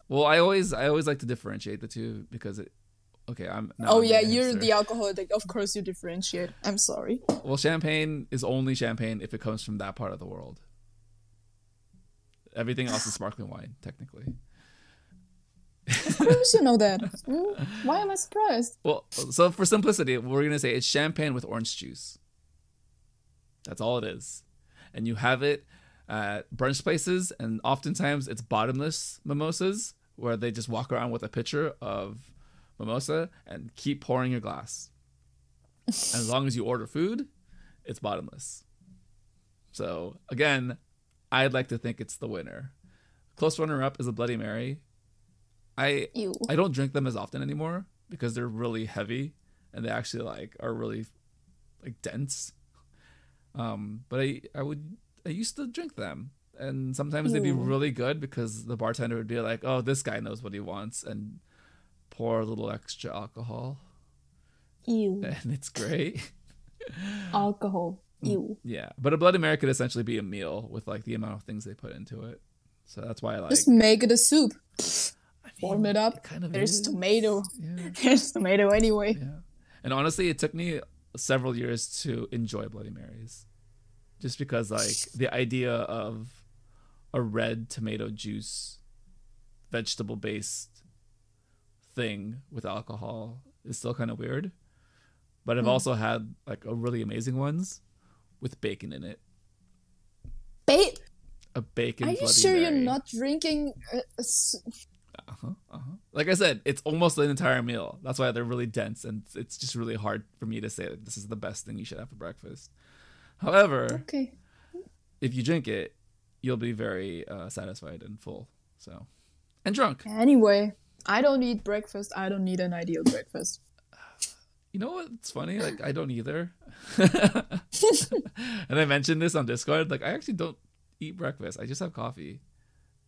Well, I always like to differentiate the two because I'm being a You're hipster. the alcoholic. Of course you differentiate. I'm sorry. Well, champagne is only champagne if it comes from that part of the world. Everything else is sparkling wine, technically. Of course you know that. Why am I surprised? Well, so for simplicity, we're going to say it's champagne with orange juice. That's all it is. And you have it at brunch places, and oftentimes it's bottomless mimosas where they just walk around with a pitcher of mimosa and keep pouring your glass. As long as you order food, it's bottomless. So again, I'd like to think it's the winner. Close runner-up is a Bloody Mary. I don't drink them as often anymore because they're really heavy and they actually like are really like dense. But I used to drink them, and sometimes they'd be really good because the bartender would be like, "Oh, this guy knows what he wants," and pour a little extra alcohol. Ew. And it's great. Alcohol. Ew. Yeah, but a Bloody Mary could essentially be a meal with like the amount of things they put into it. So that's why I like. Just make it a soup. Warm it up. It kind of There's is. tomato. Yeah. There's tomato anyway. Yeah. And honestly, it took me several years to enjoy Bloody Marys. Just because like the idea of a red tomato juice, vegetable based thing with alcohol is still kind of weird. But I've also had like a really amazing ones with bacon in it. A bacon. Are you Bloody sure Mary. you're not drinking? Like I said, it's almost an entire meal. That's why they're really dense, and it's just really hard for me to say like, this is the best thing you should have for breakfast. However, Okay. if you drink it, you'll be very satisfied and full. So, and drunk. Anyway, I don't eat breakfast. I don't need an ideal breakfast. You know what's funny? Like I don't either. And I mentioned this on Discord. Like I actually don't eat breakfast. I just have coffee.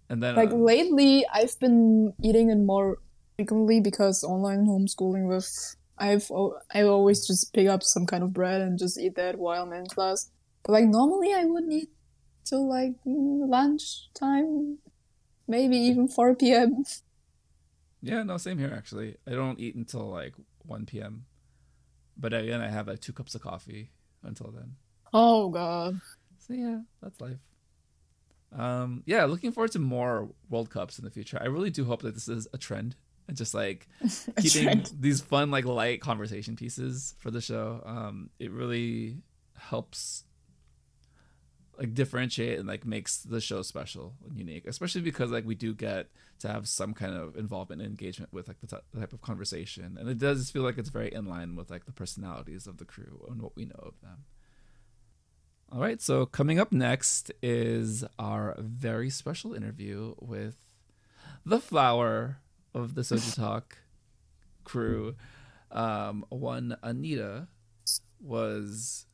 And then Like lately, I've been eating it more frequently because online homeschooling with I always just pick up some kind of bread and just eat that while I'm in class. But like normally I wouldn't eat till like lunch time, maybe even 4 p.m. yeah, no, same here actually. I don't eat until like 1 p.m. But again, I have like 2 cups of coffee until then. Oh god. So yeah, that's life. Yeah, looking forward to more World Cups in the future. I really do hope that this is a trend and just like keeping trend. these fun, like light conversation pieces for the show. It really helps like differentiate and like makes the show special and unique, especially because like we do get to have some kind of involvement and engagement with like the type of conversation, and it does feel like it's very in line with like the personalities of the crew and what we know of them. All right, so coming up next is our very special interview with the flower of the SojuTalk crew. One Anita was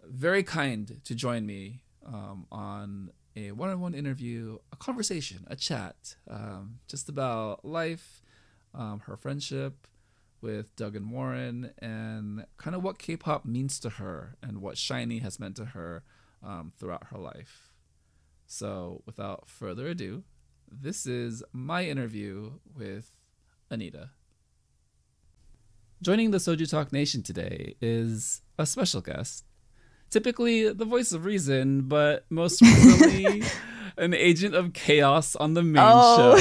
very kind to join me on a one-on-one interview, a conversation, a chat, just about life, her friendship with Doug and Warren, and kind of what K-pop means to her and what SHINee has meant to her throughout her life. So without further ado, this is my interview with Anita. Joining the SojuTalk Nation today is a special guest. Typically the voice of reason, but most recently an agent of chaos on the main show.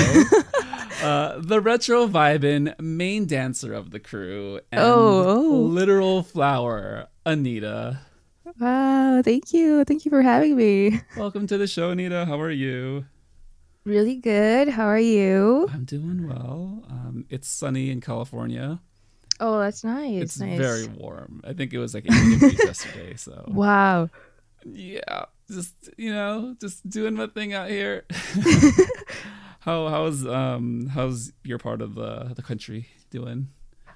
The retro vibin' main dancer of the crew and literal flower, Anita. Wow, thank you. Thank you for having me. Welcome to the show, Anita. How are you? Really good. How are you? I'm doing well. It's sunny in California. Oh, that's nice. It's nice. very warm. I think it was like 80 degrees yesterday. So wow. Yeah, just just doing my thing out here. How's your part of the country doing?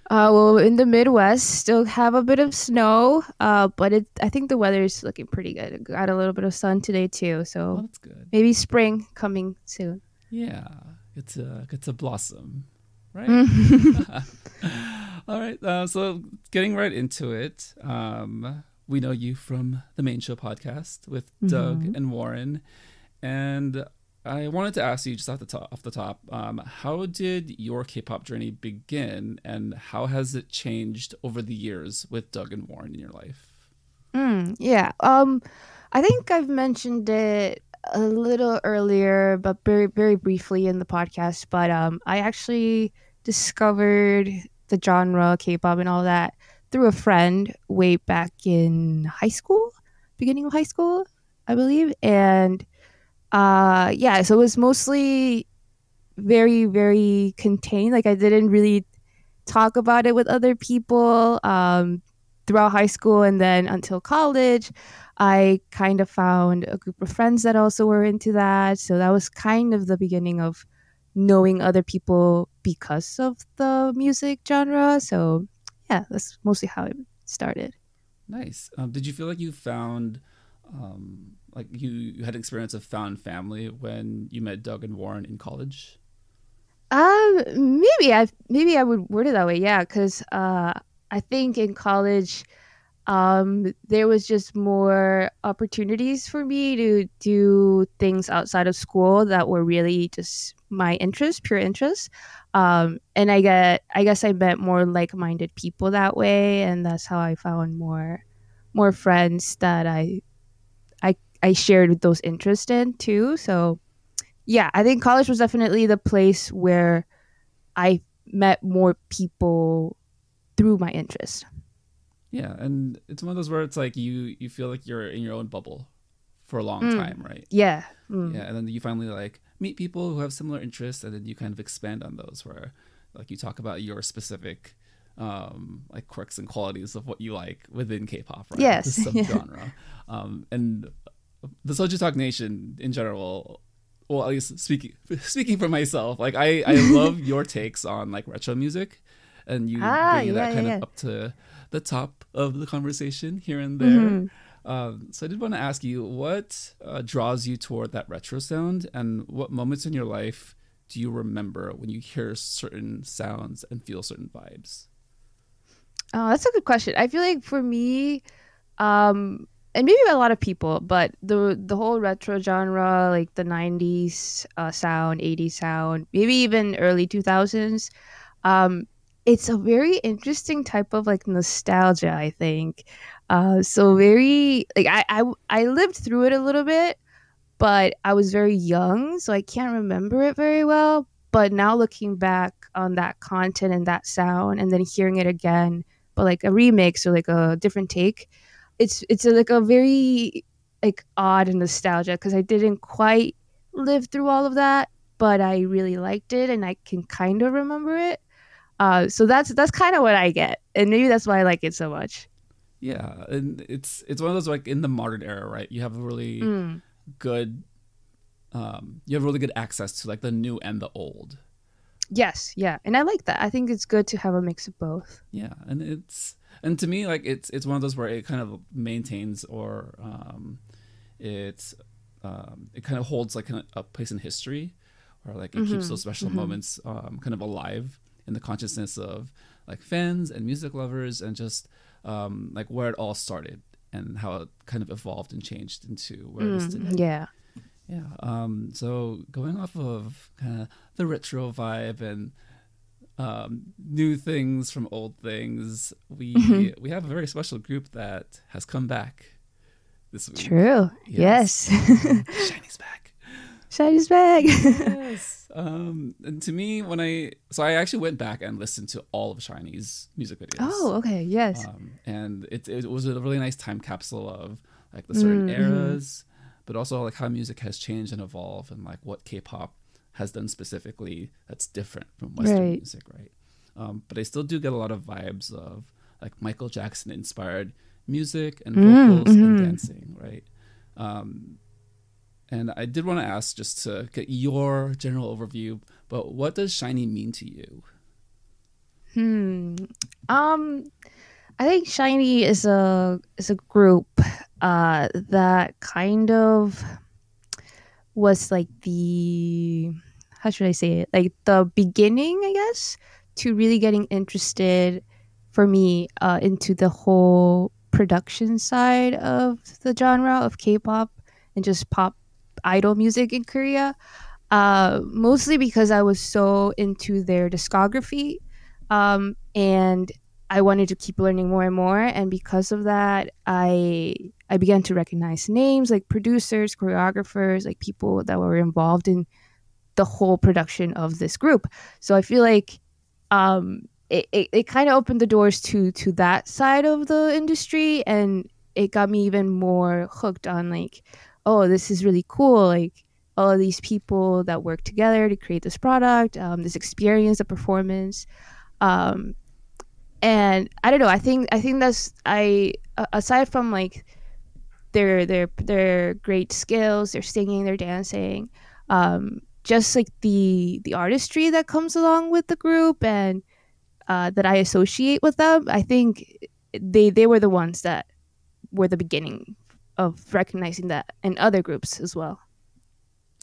Well, in the Midwest, still have a bit of snow. But I think the weather is looking pretty good. Got a little bit of sun today too, so that's good. Maybe spring coming soon. Yeah, it's a blossom, right? All right. So getting right into it. we know you from the Main Show podcast with Doug and Warren. And I wanted to ask you just off the top, how did your K-pop journey begin, and how has it changed over the years with Doug and Warren in your life? Yeah. I think I've mentioned it a little earlier, but very, very briefly in the podcast. But I actually discovered the genre K-pop and all that through a friend way back in high school, beginning of high school, I believe. And yeah, so it was mostly very, very contained. Like, I didn't really talk about it with other people throughout high school, and then until college, I kind of found a group of friends that also were into that. So that was kind of the beginning of knowing other people because of the music genre. So yeah, that's mostly how it started. Nice. Did you feel like you found like you had experience of found family when you met Doug and Warren in college? Maybe I would word it that way. Yeah, because I think in college, there was just more opportunities for me to do things outside of school that were really just my interest, pure interest. And I guess I met more like-minded people that way, and that's how I found more friends that I shared those interests in too. So yeah, I think college was definitely the place where I met more people through my interest. Yeah, and it's one of those where it's like you feel like you're in your own bubble for a long time, right? Yeah. Yeah, and then you finally like meet people who have similar interests, and then you kind of expand on those, where like you talk about your specific like quirks and qualities of what you like within K-pop, right? Yes. The subgenre. And the SojuTalk Nation in general, well, at least speaking for myself, like I love your takes on like retro music, and you bring that kind of up to the top of the conversation here and there. So I did want to ask you, what draws you toward that retro sound, and what moments in your life do you remember when you hear certain sounds and feel certain vibes? Oh, that's a good question. I feel like for me, and maybe a lot of people, but the whole retro genre, like the 90s sound, 80s sound, maybe even early 2000s, it's a very interesting type of like nostalgia, I think. So very like I lived through it a little bit, but I was very young, so I can't remember it very well. But now looking back on that content and that sound, and then hearing it again, but like a remix or like a different take, it's like a very like odd nostalgia, because I didn't quite live through all of that, but I really liked it and I can kind of remember it. So that's kind of what I get, and maybe that's why I like it so much. Yeah, and it's one of those like in the modern era, right? You have a really good, you have really good access to like the new and the old. Yes, yeah, and I like that. I think it's good to have a mix of both. Yeah, and to me, like it's one of those where it kind of maintains, or it kind of holds like a place in history, or like it keeps those special moments kind of alive in the consciousness of like fans and music lovers, and just like where it all started and how it kind of evolved and changed into where it is today. Yeah. So going off of kind of the retro vibe and new things from old things, we have a very special group that has come back this week. True. Yes. SHINee's back. SHINee's back. Yes. And to me, I actually went back and listened to all of SHINee's music videos. Oh, okay. Yes. And it was a really nice time capsule of like the certain eras, but also like how music has changed and evolved, and like what K-pop has done specifically that's different from Western music, right? But I still do get a lot of vibes of like Michael Jackson inspired music and vocals and dancing, right? And I did want to ask, just to get your general overview, but what does SHINee mean to you? I think SHINee is a group that kind of was like how should I say it? Like the beginning, I guess, to really getting interested for me into the whole production side of the genre of K-pop and just pop idol music in Korea. Mostly because I was so into their discography, and I wanted to keep learning more and more. And because of that, I began to recognize names like producers, choreographers, like people that were involved in the whole production of this group. So I feel like it kind of opened the doors to that side of the industry, and it got me even more hooked on like, oh, this is really cool. Like all of these people that work together to create this product, this experience, the performance. And I don't know. I think that's aside from like their great skills, their singing, their dancing, just like the artistry that comes along with the group and that I associate with them. I think they were the ones that were the beginning of recognizing that in other groups as well.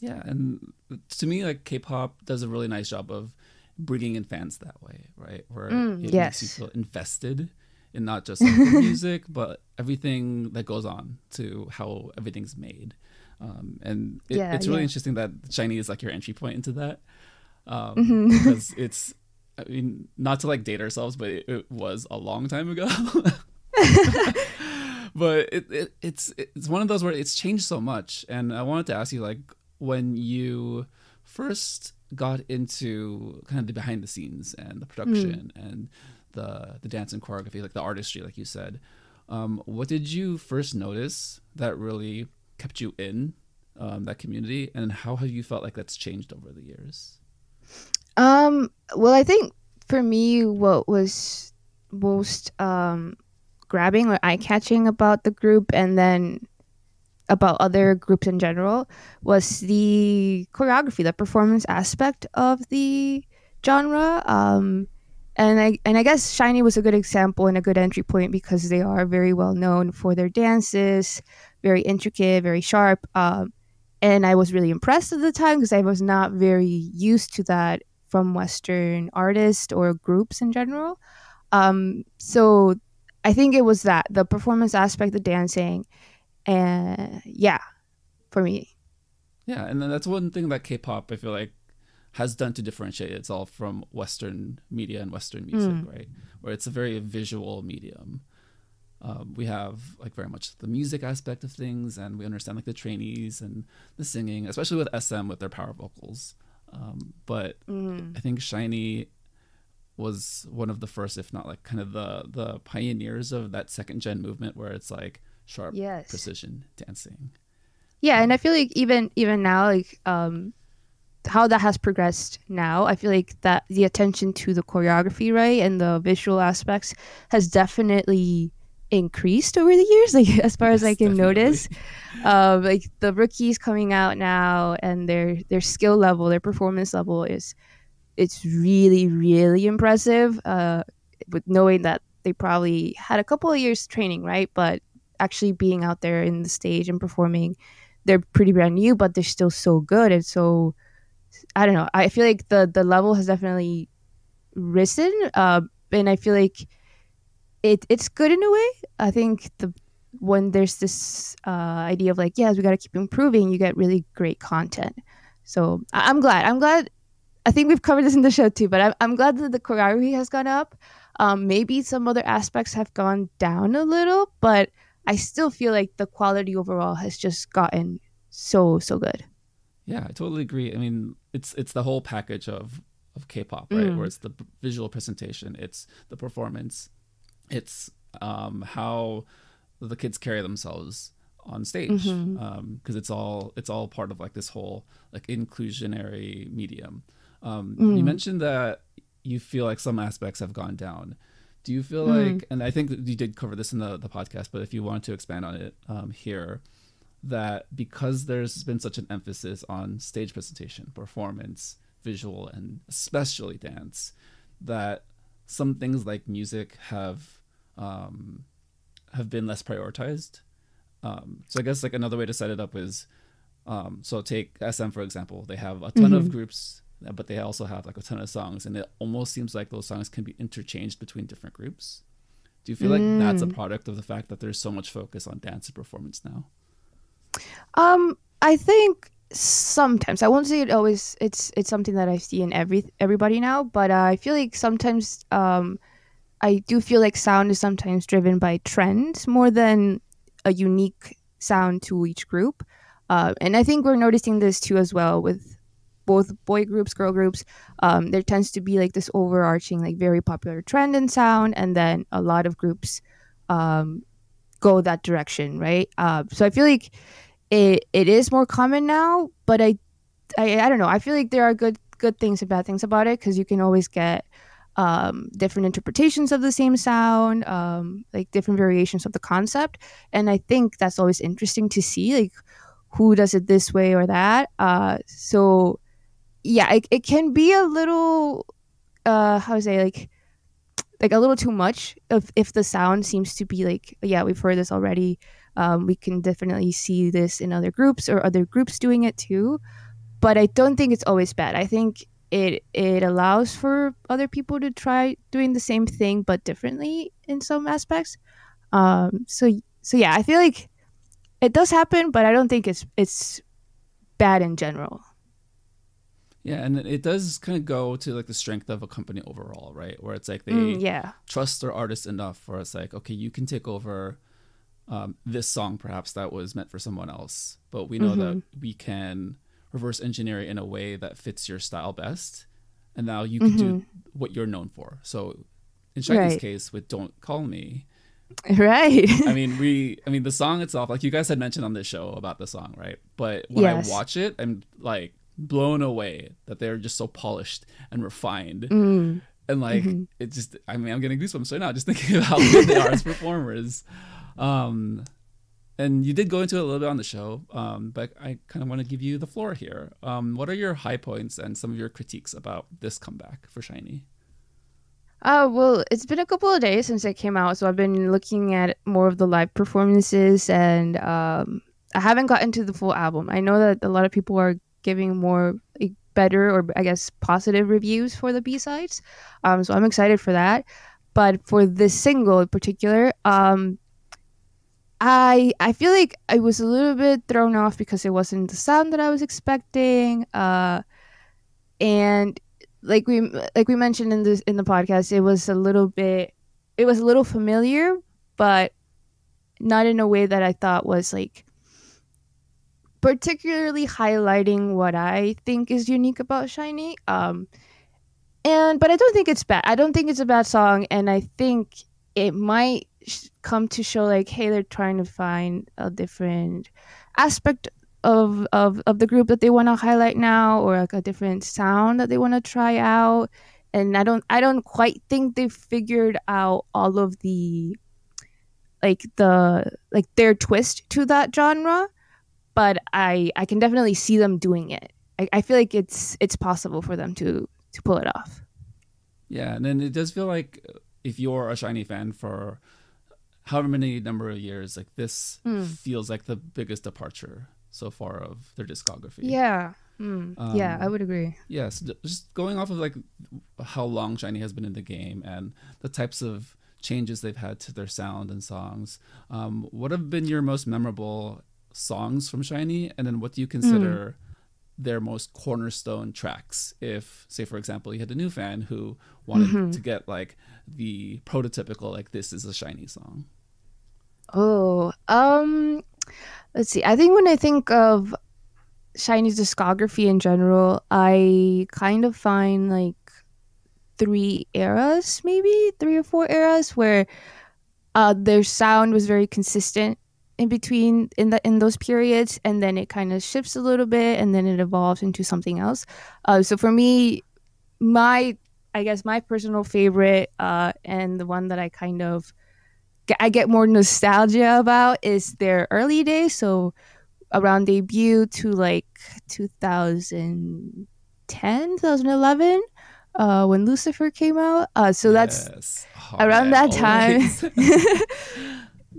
Yeah, and to me, like K-pop does a really nice job of bringing in fans that way, right? Where it makes you feel invested in not just like, the music, but everything that goes on to how everything's made. And it's really interesting that SHINee is like your entry point into that. Because it's, I mean, not to like date ourselves, but it was a long time ago. But it's one of those where it's changed so much. And I wanted to ask you, like, when you first got into kind of the behind the scenes and the production and the dance and choreography, like the artistry, like you said, what did you first notice that really kept you in that community, and how have you felt like that's changed over the years? Well, I think for me, what was most grabbing or eye-catching about the group, and then about other groups in general, was the choreography, the performance aspect of the genre. And I guess SHINee was a good example and a good entry point because they are very well known for their dances, very intricate, very sharp. And I was really impressed at the time because I was not very used to that from Western artists or groups in general. So I think it was that, the performance aspect, the dancing, and for me. Yeah, and then that's one thing that K-pop, I feel like, has done to differentiate itself from Western media and Western music, right? Where it's a very visual medium. We have like very much the music aspect of things, and we understand like the trainees and the singing, especially with SM with their power vocals. But I think SHINee was one of the first, if not like kind of the pioneers of that second gen movement where it's like sharp precision dancing. Yeah, and I feel like even now, like how that has progressed now, I feel like that the attention to the choreography, right, and the visual aspects has definitely increased over the years, like as far as I can notice. Like the rookies coming out now and their skill level, their performance level it's really, really impressive, with knowing that they probably had a couple of years training, right? But actually being out there in the stage and performing, they're pretty brand new, but they're still so good. And so, I don't know, I feel like the level has definitely risen, and I feel like it's good in a way. I think when there's this idea of like, yes, we got to keep improving, you get really great content. So I'm glad. I think we've covered this in the show too, but I'm glad that the choreography has gone up. Maybe some other aspects have gone down a little, but I still feel like the quality overall has just gotten so good. Yeah, I totally agree. I mean, it's the whole package of K-pop, right? Where it's the visual presentation, it's the performance, it's how the kids carry themselves on stage, because it's all part of like this whole like inclusionary medium. You mentioned that you feel like some aspects have gone down. Do you feel like, and I think that you did cover this in the podcast, but if you want to expand on it here, that because there's been such an emphasis on stage presentation, performance, visual, and especially dance, that some things like music have been less prioritized. So I guess like another way to set it up is, so take SM for example. They have a ton of groups, but they also have like a ton of songs, and it almost seems like those songs can be interchanged between different groups. Do you feel like that's a product of the fact that there's so much focus on dance and performance now? I think sometimes, I won't say it always, it's something that I see in everybody now, but I feel like sometimes I do feel like sound is sometimes driven by trends more than a unique sound to each group. And I think we're noticing this too as well with both boy groups, girl groups. There tends to be like this overarching, like very popular trend in sound, and then a lot of groups go that direction, right? So I feel like it is more common now, but I don't know. I feel like there are good things and bad things about it, because you can always get different interpretations of the same sound, like different variations of the concept. And I think that's always interesting to see, like who does it this way or that. So yeah, it can be a little, how to say, like a little too much if the sound seems to be like, yeah, we've heard this already. We can definitely see this in other groups or other groups doing it too. But I don't think it's always bad. I think it allows for other people to try doing the same thing but differently in some aspects. So yeah, I feel like it does happen, but I don't think it's bad in general. Yeah, and it does kind of go to like the strength of a company overall, right? Where it's like they trust their artists enough where it's like, okay, you can take over this song perhaps that was meant for someone else, but we know that we can reverse engineer it in a way that fits your style best, and now you can do what you're known for. So in SHINee's case with Don't Call Me, right? I mean the song itself, like you guys had mentioned on this show about the song, right? But when I watch it, I'm like blown away that they're just so polished and refined. And like it just, I mean, I'm getting goosebumps right now just thinking about how good they are as performers. And you did go into it a little bit on the show, but I kind of want to give you the floor here. What are your high points and some of your critiques about this comeback for SHINee? Well, it's been a couple of days since it came out, so I've been looking at more of the live performances, and I haven't gotten to the full album. I know that a lot of people are giving more better, or I guess positive reviews for the B-sides, so I'm excited for that. But for this single in particular, I feel like I was a little bit thrown off because it wasn't the sound that I was expecting, and like we mentioned in the podcast, it was a little familiar, but not in a way that I thought was like particularly highlighting what I think is unique about SHINee. But I don't think it's bad. I don't think it's a bad song, and I think it might come to show like, hey, they're trying to find a different aspect of the group that they want to highlight now, or like a different sound that they want to try out. And I don't quite think they've figured out all of the their twist to that genre, but I can definitely see them doing it. I feel like it's possible for them to pull it off. Yeah, and then it does feel like if you're a SHINee fan for however many number of years, like this feels like the biggest departure so far of their discography. Yeah. Yeah, I would agree. Yeah, so just going off of like how long SHINee has been in the game and the types of changes they've had to their sound and songs, what have been your most memorable songs from SHINee, and then what do you consider their most cornerstone tracks? If, say, for example, you had a new fan who wanted to get like the prototypical, like, this is a SHINee song. Let's see. I think when I think of SHINee's discography in general, I kind of find like 3 or 4 eras where their sound was very consistent in between in those periods, and then it kind of shifts a little bit, and then it evolves into something else. So for me, my personal favorite, and the one that I get more nostalgia about, is their early days. So around debut to like 2010, 2011, when Lucifer came out. So that's around that time.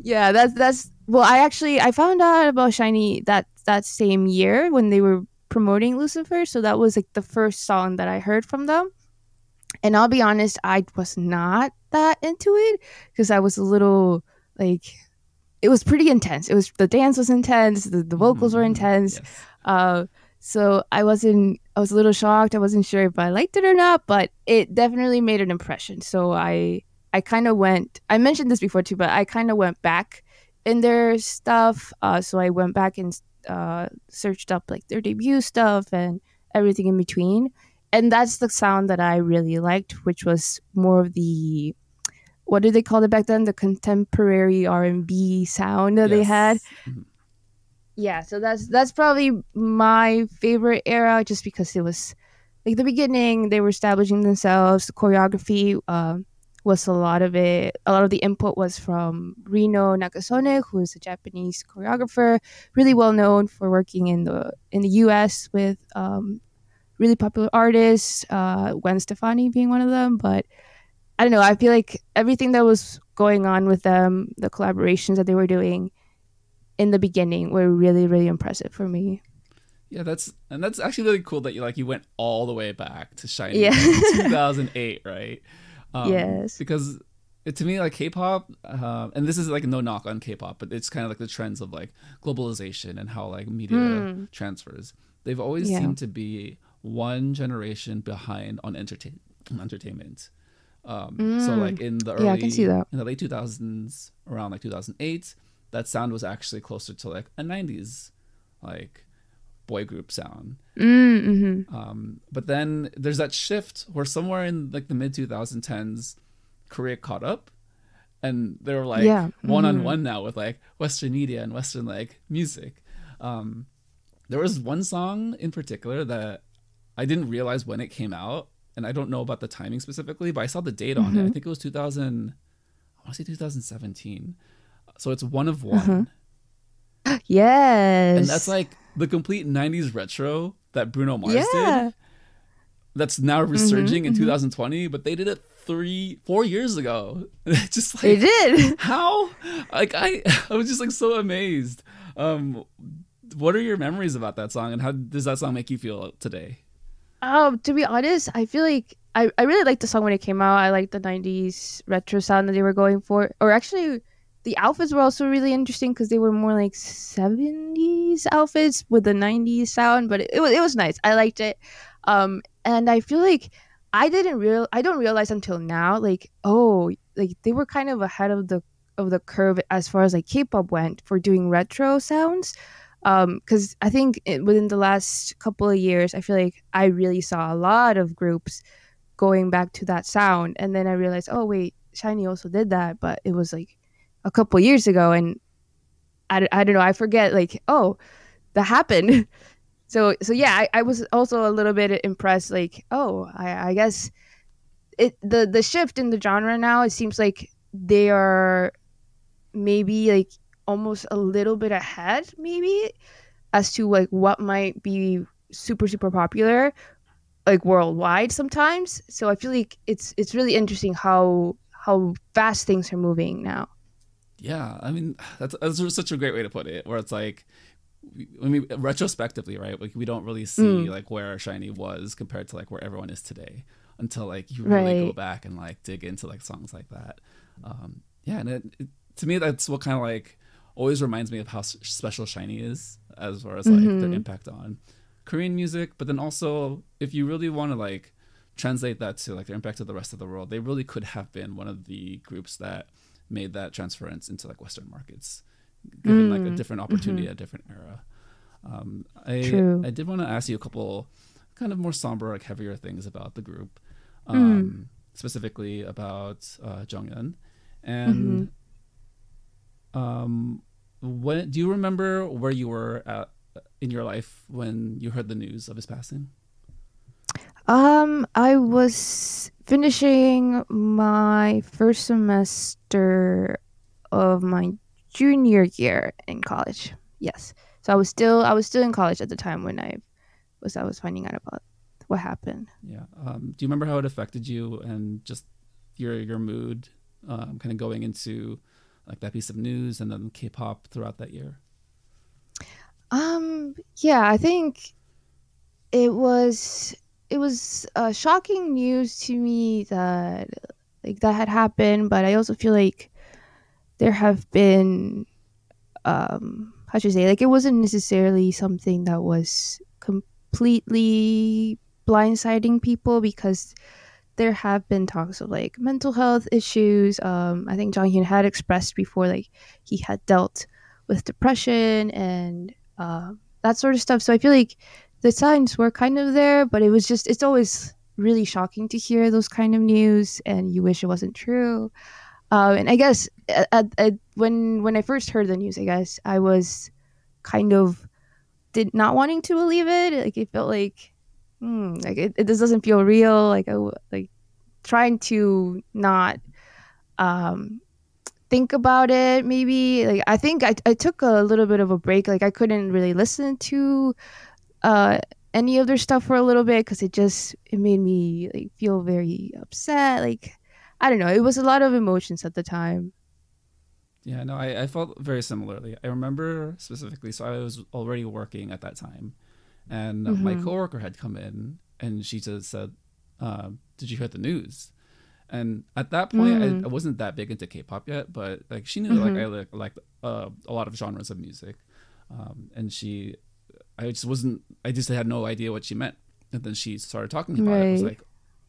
Yeah, that's well, I found out about SHINee that same year when they were promoting Lucifer. So that was like the first song that I heard from them. And I'll be honest, I was not that into it because I was a little like, it was pretty intense. The dance was intense, the vocals were intense. Yes. So I was a little shocked. I wasn't sure if I liked it or not, but it definitely made an impression. So I kind of I mentioned this before too, but I kind of went back in their stuff. So I went back and searched up like their debut stuff and everything in between. And that's the sound that I really liked, which was more of the, what did they call it back then? The contemporary R&B sound that they had. Mm-hmm. Yeah, so that's probably my favorite era, just because it was like the beginning. They were establishing themselves. The choreography was a lot of it. A lot of the input was from Rino Nakasone, who is a Japanese choreographer, really well known for working in the U.S. with really popular artists, Gwen Stefani being one of them. But I don't know. I feel like everything that was going on with them, the collaborations that they were doing in the beginning, were really, really impressive for me. Yeah, that's actually really cool that you went all the way back to SHINee in 2008, right? Yes. Because to me, like K-pop, and this is like no knock on K-pop, but it's kind of like the trends of like globalization and how like media transfers. They've always seemed to be one generation behind on entertainment. So like in the I can see that. in the late 2000s, around like 2008, that sound was actually closer to like a 90s like boy group sound. But then there's that shift where somewhere in like the mid 2010s, Korea caught up, and they were like one-on-one now with like Western media and Western like music. There was one song in particular that I didn't realize when it came out, and I don't know about the timing specifically, but I saw the date on it. I think it was 2017. So it's One of One. Yes. And that's like the complete 90s retro that Bruno Mars did. That's now resurging in 2020, but they did it 4 years ago. Just like, they did. How? Like I was just like so amazed. What are your memories about that song, and how does that song make you feel today? To be honest, I feel like I really liked the song when it came out. I liked the 90s retro sound that they were going for. Or actually, the outfits were also really interesting because they were more like 70s outfits with the 90s sound, but it was nice. I liked it. And I feel like I don't realize until now, like, oh, like they were kind of ahead of the curve as far as like K-pop went for doing retro sounds. Because I think within the last couple of years, I feel like I really saw a lot of groups going back to that sound. And then I realized, oh, wait, SHINee also did that, but it was like a couple years ago. And I don't know, I forget, like, oh, that happened. So yeah, I was also a little bit impressed, like, oh, I guess the shift in the genre now, it seems like they are maybe like almost a little bit ahead maybe as to like what might be super, super popular like worldwide sometimes. So I feel like it's really interesting how fast things are moving now. Yeah, I mean that's such a great way to put it, where it's like, I mean, retrospectively, right? Like we don't really see like where SHINee was compared to like where everyone is today until like you really go back and like dig into like songs like that. Yeah, and it, to me that's what kind of like always reminds me of how special SHINee is as far as like their impact on Korean music. But then also, if you really want to like translate that to like their impact to the rest of the world, they really could have been one of the groups that made that transference into like Western markets, given like a different opportunity, a different era. I did want to ask you a couple kind of more somber, like heavier things about the group, specifically about Jonghyun. And when do you remember where you were at in your life when you heard the news of his passing? I was finishing my first semester of my junior year in college. Yes. So I was still in college at the time when I was finding out about what happened. Yeah. Do you remember how it affected you and just your mood kind of going into like that piece of news and then K-pop throughout that year? Yeah, I think it was was shocking news to me that like that had happened, but I also feel like there have been how should I say, like it wasn't necessarily something that was completely blindsiding people, because there have been talks of like mental health issues. I think Jonghyun had expressed before like he had dealt with depression and that sort of stuff. So I feel like the signs were kind of there, but it's always really shocking to hear those kind of news, and you wish it wasn't true. And I guess when I first heard the news, I guess I was kind of did not wanting to believe it. Like it felt like, like it this doesn't feel real. Like like trying to not think about it. Maybe like I think I took a little bit of a break. Like I couldn't really listen to any of their stuff for a little bit because it made me like feel very upset. Like I don't know. It was a lot of emotions at the time. Yeah, no, I felt very similarly. I remember specifically, so I was already working at that time, and my coworker had come in, and she just said, "Did you hear the news?" And at that point, I wasn't that big into K-pop yet, but like she knew like I liked a lot of genres of music, and I just had no idea what she meant. And then she started talking about it. I was like,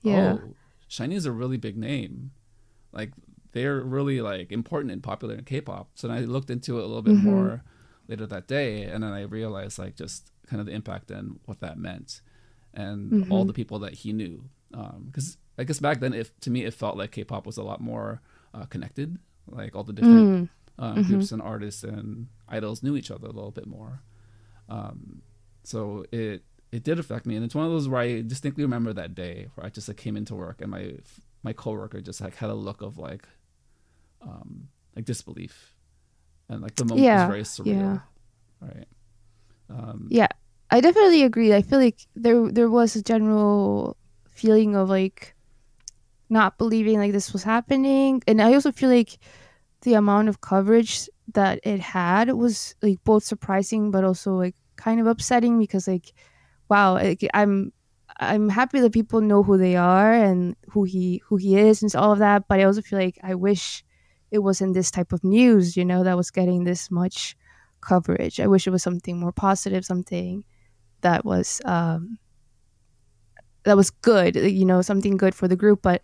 "Oh, SHINee is a really big name, like." They're really like important and popular in K-pop. So then I looked into it a little bit more later that day, and then I realized like just kind of the impact and what that meant, and all the people that he knew. Because I guess back then, to me, it felt like K-pop was a lot more connected. Like all the different groups and artists and idols knew each other a little bit more. So it did affect me, and it's one of those where I distinctly remember that day where I just like came into work and my coworker just like had a look of like disbelief, and like the moment was very surreal. Right. Yeah, I definitely agree. I feel like there was a general feeling of like not believing like this was happening, and I also feel like the amount of coverage that it had was like both surprising but also like kind of upsetting, because like wow, like, I'm happy that people know who they are and who he is and all of that, but I also feel like I wish it wasn't this type of news, that was getting this much coverage. I wish it was something more positive, something that was good, something good for the group. But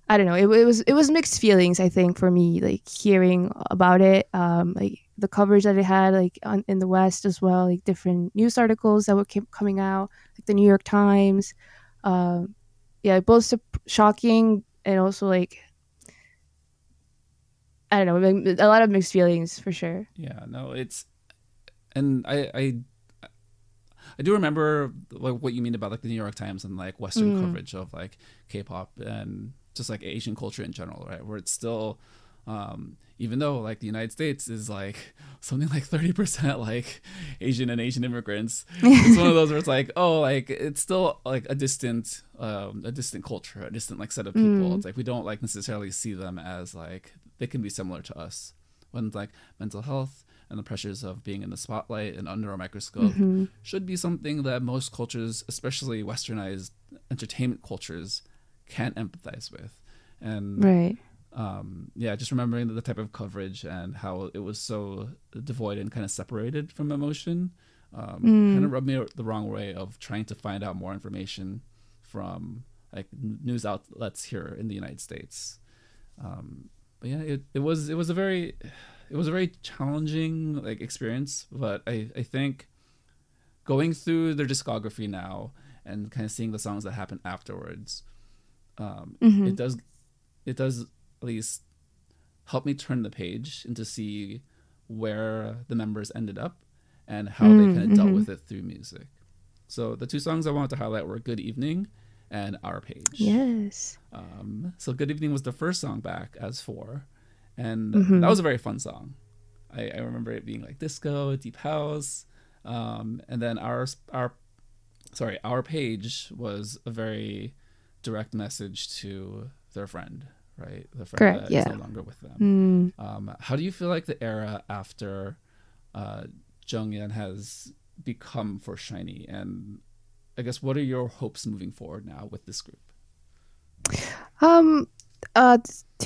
I don't know, it was mixed feelings, I think, for me, like hearing about it, like the coverage that it had, like in the West as well, like different news articles that were coming out, like the New York Times. Both shocking and also like I don't know, a lot of mixed feelings for sure. Yeah, no, and I do remember like what you mean about like the New York Times and like Western coverage of like K-pop and just like Asian culture in general, right? Where it's still, even though like the United States is like something like 30% like Asian and Asian immigrants, it's one of those where it's like, oh, like it's still like a distant culture, a distant like set of people. It's like we don't like necessarily see them as like they can be similar to us. When like mental health and the pressures of being in the spotlight and under a microscope should be something that most cultures, especially westernized entertainment cultures, can't empathize with. And just remembering the type of coverage and how it was so devoid and kind of separated from emotion kind of rubbed me the wrong way of trying to find out more information from like news outlets here in the United States. But yeah, it was a very challenging like experience, but I think going through their discography now and kind of seeing the songs that happen afterwards, it does at least help me turn the page and to see where the members ended up and how they kind of dealt with it through music. So the two songs I wanted to highlight were Good Evening and Our Page. Yes. So Good Evening was the first song back as 4, and that was a very fun song. I remember it being like disco, deep house, and then Our Page was a very direct message to their friend, right? The friend that is no longer with them. How do you feel like the era after Jonghyun has become for SHINee? And I guess, what are your hopes moving forward now with this group? To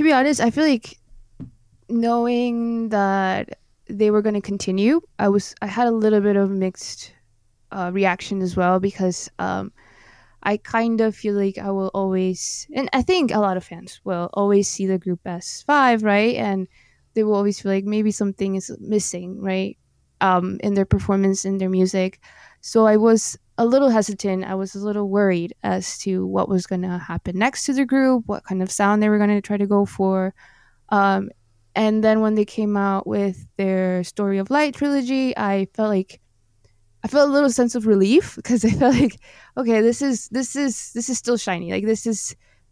be honest, I feel like knowing that they were going to continue, I had a little bit of mixed reaction as well, because I kind of feel like I will always, and I think a lot of fans will always see the group as five, right? And they will always feel like maybe something is missing, right? In their performance, in their music. So I was a little hesitant. I was a little worried as to what was going to happen next to the group, what kind of sound they were going to try to go for. And then when they came out with their Story of Light trilogy, I felt a little sense of relief, because I felt like, okay, this is still SHINee. Like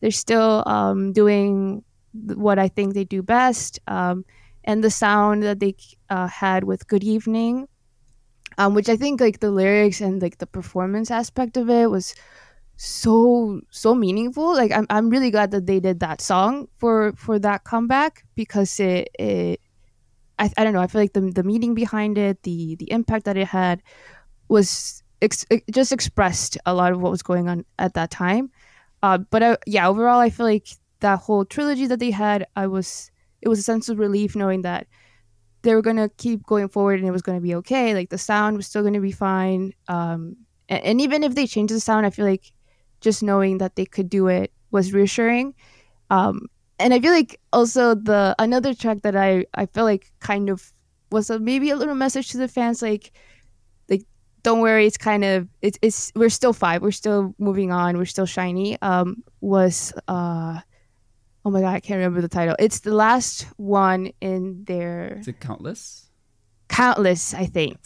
they're still doing what I think they do best. And the sound that they had with Good Evening, which I think like the lyrics and like the performance aspect of it was so meaningful. Like I'm really glad that they did that song for that comeback, because I don't know, I feel like the meaning behind it, the impact that it had was it just expressed a lot of what was going on at that time. But overall I feel like that whole trilogy that they had, it was a sense of relief knowing that they were going to keep going forward and it was going to be okay. Like the sound was still going to be fine. And even if they changed the sound, I feel like just knowing that they could do it was reassuring. And I feel like also another track that I feel like kind of was maybe a little message to the fans, like don't worry, it's we're still five, we're still moving on, we're still SHINee. Was oh my god, I can't remember the title. It's the last one in their... Is it Countless? Countless, I think.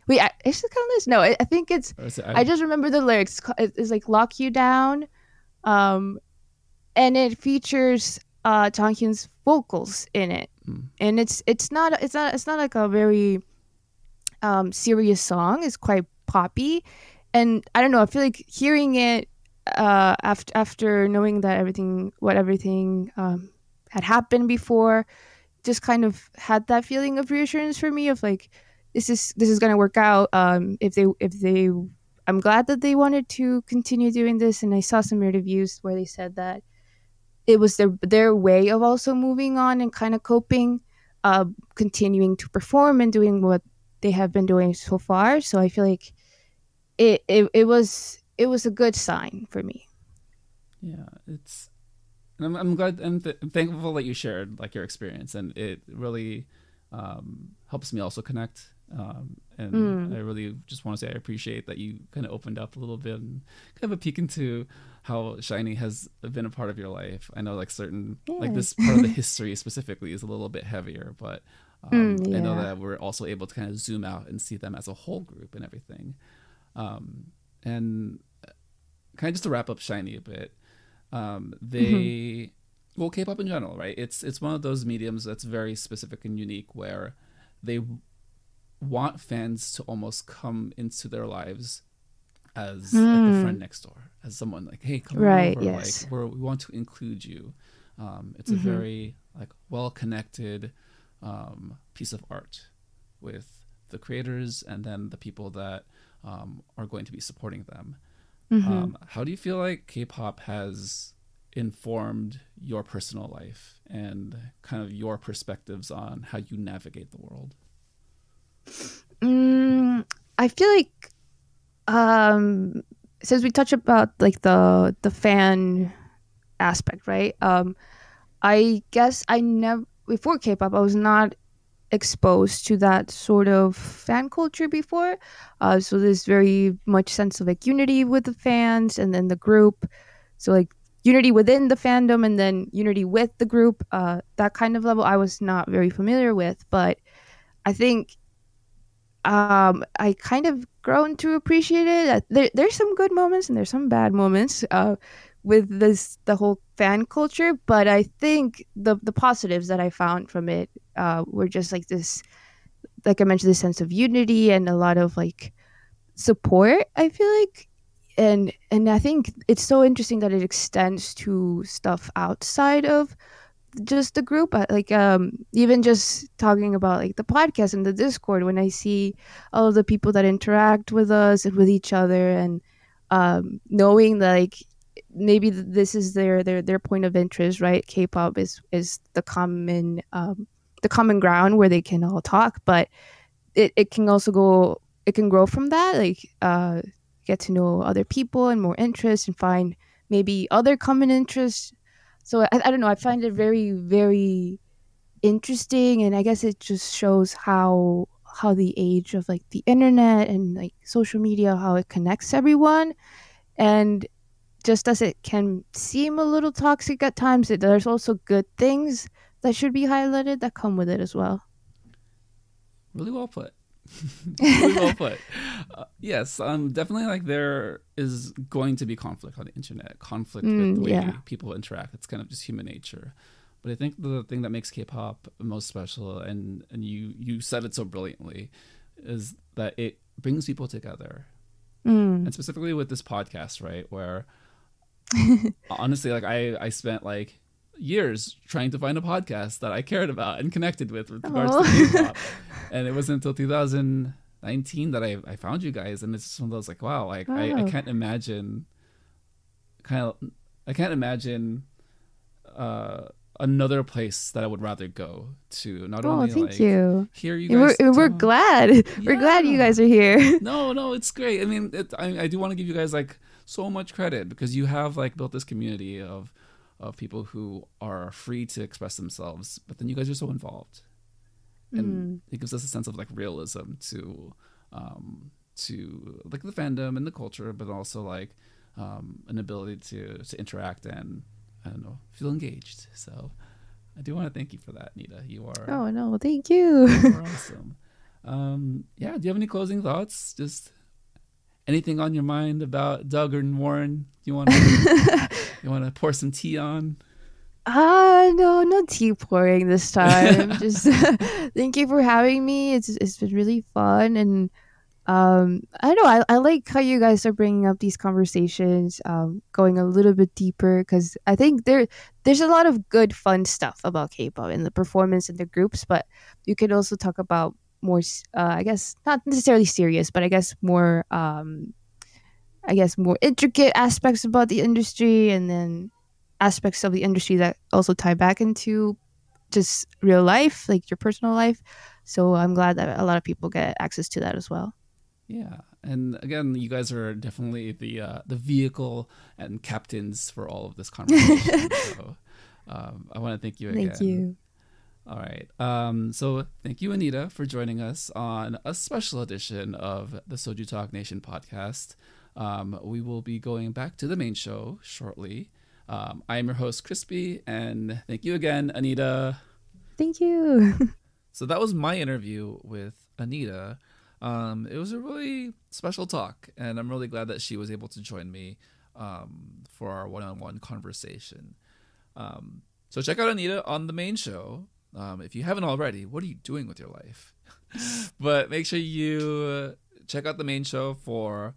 Wait, is it Countless? No, I think it's... I just remember the lyrics. It's like Lock You Down. And it features Jonghyun's vocals in it. And it's not like a very serious song. It's quite poppy. And I don't know, I feel like hearing it after knowing that everything had happened before, just kind of had that feeling of reassurance for me of like, this is gonna work out. If they I'm glad that they wanted to continue doing this, and I saw some reviews where they said that it was their way of also moving on and kind of coping, continuing to perform and doing what they have been doing so far. So I feel like it was a good sign for me. Yeah, I'm glad and I'm thankful that you shared like your experience, and it really helps me also connect. And I really just want to say I appreciate that you kind of opened up a little bit and kind of a peek into how SHINee has been a part of your life. I know like like this part of the history specifically is a little bit heavier, but I know that we're also able to kind of zoom out and see them as a whole group and everything. And kind of just to wrap up SHINee a bit, well, K-pop in general, right? It's one of those mediums that's very specific and unique, where they want fans to almost come into their lives as like the friend next door, as someone like, hey, come over, yes. like we want to include you. It's a very like well-connected piece of art with the creators and then the people that are going to be supporting them. How do you feel like K-pop has informed your personal life and kind of your perspectives on how you navigate the world? I feel like since we touched about like the fan aspect, right? I guess I never, before K-pop, I was not exposed to that sort of fan culture before. So there's very much sense of like unity with the fans and then the group. So like unity within the fandom and then unity with the group. That kind of level I was not very familiar with, but I think I kind of grown to appreciate it. There's some good moments and there's some bad moments with the whole fan culture, but I think the positives that I found from it were just like this, like I mentioned, this sense of unity and a lot of like support, I feel like, and I think it's so interesting that it extends to stuff outside of just the group. Like even just talking about like the podcast and the Discord, when I see all of the people that interact with us and with each other, and knowing that, like, maybe this is their point of interest, right? K-pop is the common ground where they can all talk, but it can also grow from that, like get to know other people and more interests and find maybe other common interests. So I don't know, I find it very, very interesting, and I guess it just shows how the age of like the internet and like social media, how it connects everyone. And just as it can seem a little toxic at times, there's also good things that should be highlighted that come with it as well. Really well put. Really well put. Yes, definitely, like, there is going to be conflict on the internet, conflict with the way people interact. It's kind of just human nature. But I think the thing that makes K-pop most special, and you said it so brilliantly, is that it brings people together. And specifically with this podcast, right, where honestly, like, I spent like years trying to find a podcast that I cared about and connected with regards to K-pop. And it wasn't until 2019 that I found you guys, and it's just one of those, like, wow, like, I can't imagine another place that I would rather go to. Not only thank like you. Hear you guys. We're glad. Yeah. We're glad you guys are here. No, it's great. I mean, I do want to give you guys like so much credit, because you have like built this community of people who are free to express themselves, but then you guys are so involved, and it gives us a sense of like realism to like the fandom and the culture, but also like an ability to interact and, I don't know, feel engaged. So I do want to thank you for that, Anita. You are... Oh, no, thank you. You're awesome. Yeah, do you have any closing thoughts? Just anything on your mind about Doug and Warren? You want to pour some tea on? No tea pouring this time. Just thank you for having me. It's been really fun, and I don't know, I like how you guys are bringing up these conversations, going a little bit deeper, because I think there's a lot of good fun stuff about K-pop and the performance and the groups, but you could also talk about more, I guess not necessarily serious, but I guess more more intricate aspects about the industry, and then aspects of the industry that also tie back into just real life, like your personal life. So I'm glad that a lot of people get access to that as well. Yeah, and again, you guys are definitely the vehicle and captains for all of this conversation. So I want to thank you again. Thank you. All right. So thank you, Anita, for joining us on a special edition of the SojuTalk Nation Podcast. We will be going back to the main show shortly. I am your host, Crispy, and thank you again, Anita. Thank you. So that was my interview with Anita. It was a really special talk, and I'm really glad that she was able to join me for our one-on-one conversation. So check out Anita on the main show. If you haven't already, what are you doing with your life? But make sure you check out the main show for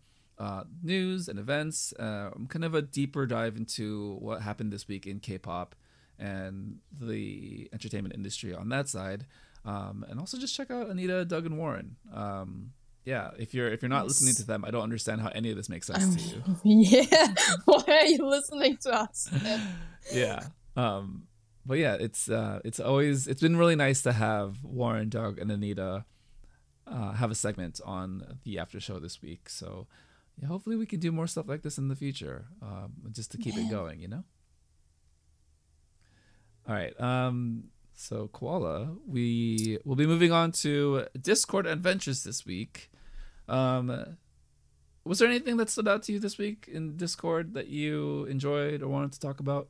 news and events, kind of a deeper dive into what happened this week in K-pop and the entertainment industry on that side. And also just check out Anita, Doug, and Warren. Yeah, if you're not listening to them, I don't understand how any of this makes sense to you. Yeah, why are you listening to us? Yeah. But yeah, it's been really nice to have Warren, Doug, and Anita have a segment on the after show this week. So yeah, hopefully we can do more stuff like this in the future, just to keep it going, you know? All right. So Koala, we will be moving on to Discord adventures this week. Was there anything that stood out to you this week in Discord that you enjoyed or wanted to talk about?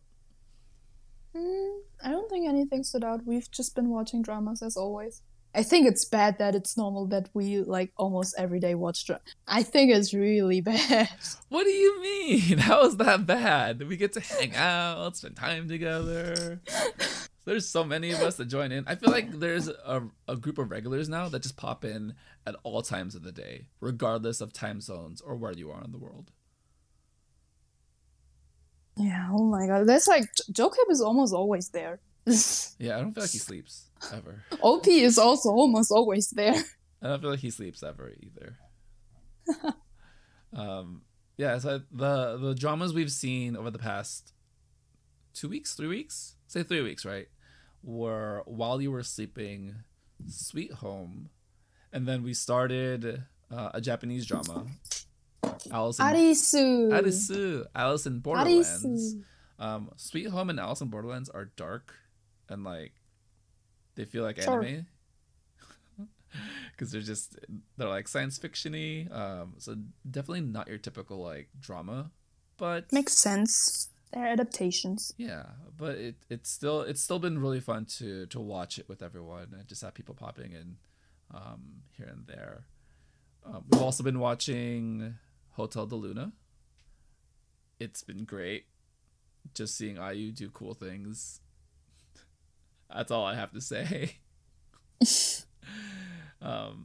I don't think anything stood out. We've just been watching dramas as always. I think it's bad that it's normal that we like almost every day watch drama. I think it's really bad. What do you mean? How is that bad? We get to hang out, spend time together. There's so many of us that join in. I feel like there's a group of regulars now that just pop in at all times of the day, regardless of time zones or where you are in the world. Yeah, oh my god. There's like, Jokib is almost always there. Yeah, I don't feel like he sleeps, ever. OP is also almost always there. I don't feel like he sleeps ever, either. Yeah, so the dramas we've seen over the past 2 weeks, 3 weeks, say 3 weeks, right? Were While You Were Sleeping, Sweet Home, and then we started a Japanese drama, Alice in Borderlands. Sweet Home and Alice in Borderlands are dark and like they feel like anime because they're like science fiction-y. So definitely not your typical like drama, but makes sense. They're adaptations. Yeah, but it's still been really fun to watch it with everyone and just have people popping in here and there. We've also been watching Hotel de Luna. It's been great just seeing IU do cool things. That's all I have to say.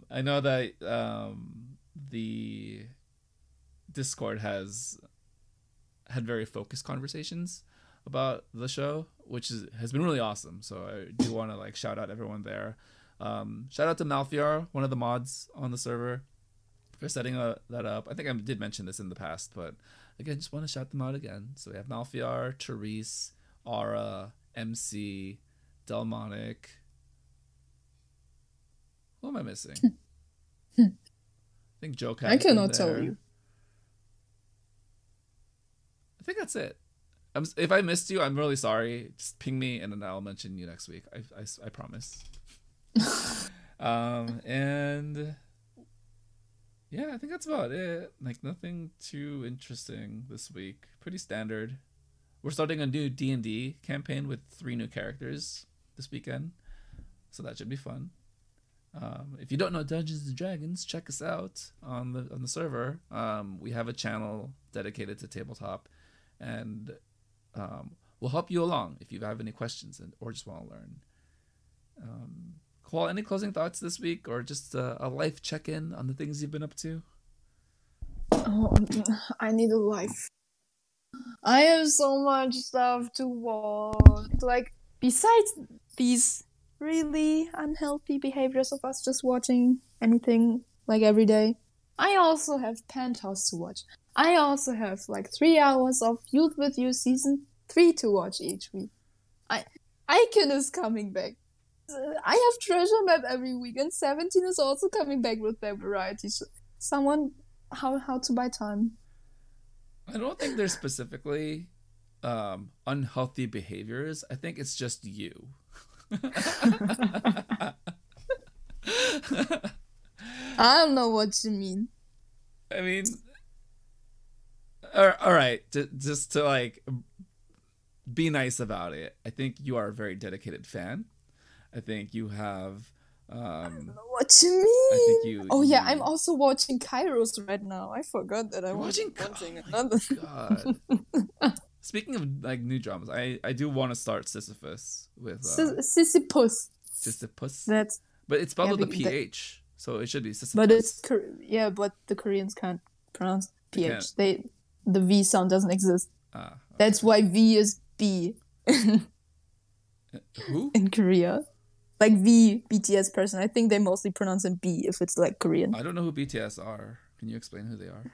I know that the Discord has had very focused conversations about the show, which has been really awesome. So I do want to like shout out everyone there. Shout out to Malfiar, one of the mods on the server, for setting that up. I think I did mention this in the past, but again, just want to shout them out again. So we have Malfiar, Therese, Aura, MC, Delmonic. Who am I missing? I think Joe Cat. I cannot tell you. I think that's it. If I missed you, I'm really sorry. Just ping me and then I'll mention you next week. I promise. And yeah, I think that's about it. Like nothing too interesting this week. Pretty standard. We're starting a new D&D campaign with 3 new characters this weekend, so that should be fun. If you don't know Dungeons and Dragons, check us out on the server. We have a channel dedicated to tabletop, and we'll help you along if you have any questions or just want to learn. Cool. Any closing thoughts this week, or just a life check-in on the things you've been up to? Oh, I need a life. I have so much stuff to watch. Like, besides these really unhealthy behaviors of us just watching anything like every day, I also have Penthouse to watch. I also have like 3 hours of Youth With You season 3 to watch each week. Icon is coming back. I have Treasure Map every week, and 17 is also coming back with their variety. Someone, how to buy time? I don't think there's specifically unhealthy behaviors. I think it's just you. I don't know what you mean. I mean, all right, just to like be nice about it. I think you are a very dedicated fan. I think you have. I don't know what you mean. I think you. Oh yeah, I'm also watching Kairos right now. I forgot that I was watching another. God. Speaking of like new dramas, I do want to start Sisyphus with Sisyphus. Sisyphus. But it's spelled with a PH, so it should be Sisyphus. But it's but the Koreans can't pronounce PH. The V sound doesn't exist. Okay. That's why V is B. Who? In Korea. Like V, BTS person. I think they mostly pronounce it B if it's like Korean. I don't know who BTS are. Can you explain who they are?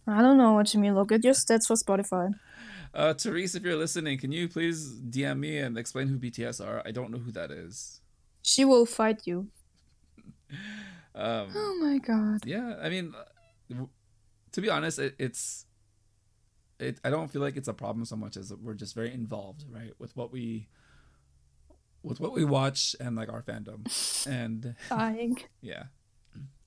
I don't know what you mean. Look at your stats for Spotify. Therese, if you're listening, can you please DM me and explain who BTS are? I don't know who that is. She will fight you. Oh my god. Yeah, I mean, to be honest, I don't feel like it's a problem so much as we're just very involved, right, with what we watch and like our fandom, and yeah.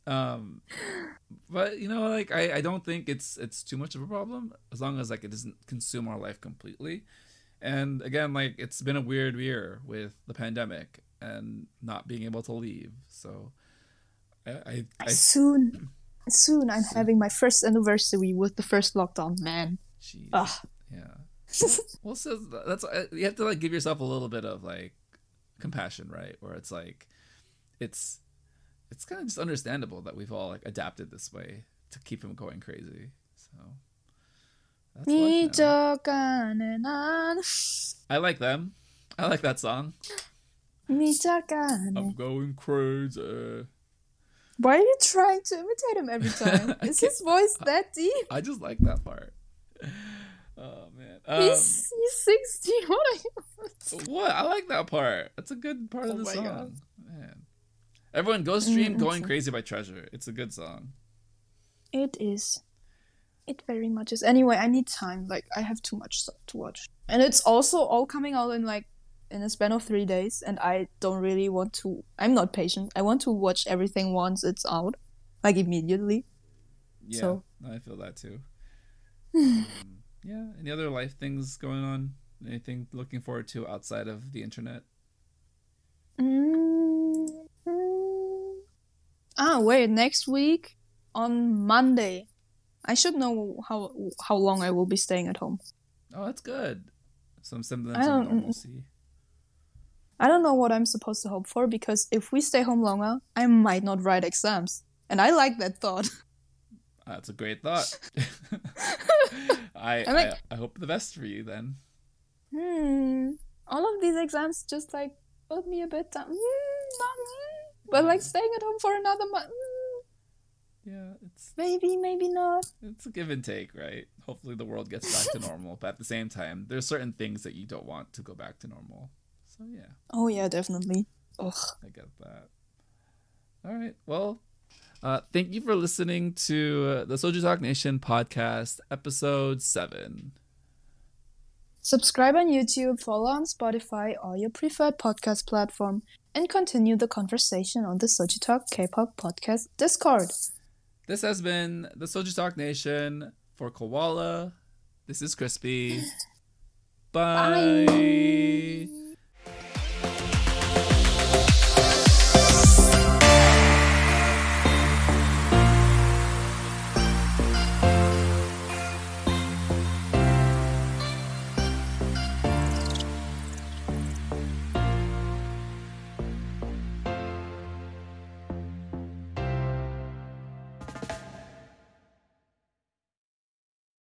But you know, like I don't think it's too much of a problem as long as like it doesn't consume our life completely. And again, like it's been a weird year with the pandemic and not being able to leave. So soon I'm having my first anniversary with the first lockdown, man. Jeez. Yeah. Well, so that's you have to like give yourself a little bit of like compassion, right? Where it's like it's kind of just understandable that we've all like adapted this way to keep him going crazy. So that's life now. I like them. I like that song. I'm going crazy. Why are you trying to imitate him every time? Is his voice that deep? I just like that part. Oh man, He's 16. What are you? What? I like that part. That's a good part of the song. God. Man, everyone go stream "Going Crazy" by Treasure. It's a good song. It is. It very much is. Anyway, I need time. Like, I have too much stuff to watch, and it's also all coming out in a span of 3 days, and I don't really want to. I'm not patient. I want to watch everything once it's out, like immediately. Yeah, so. I feel that too. Yeah. Any other life things going on? Anything looking forward to outside of the internet? Wait. Next week on Monday, I should know how long I will be staying at home. Oh, that's good. Some semblance of normalcy. I don't know what I'm supposed to hope for, because if we stay home longer, I might not write exams, and I like that thought. That's a great thought. I hope the best for you then. All of these exams just put me a bit down. But staying at home for another month. Yeah, it's maybe not. It's a give and take, right? Hopefully the world gets back to normal, but at the same time, there's certain things that you don't want to go back to normal. So yeah. Oh yeah, definitely. Ugh. I get that. All right. Well, thank you for listening to the SojuTalk Nation Podcast, episode 7. Subscribe on YouTube, follow on Spotify or your preferred podcast platform, and continue the conversation on the SojuTalk Kpop Podcast Discord. This has been the SojuTalk Nation. For Koala, this is Crispy. Bye.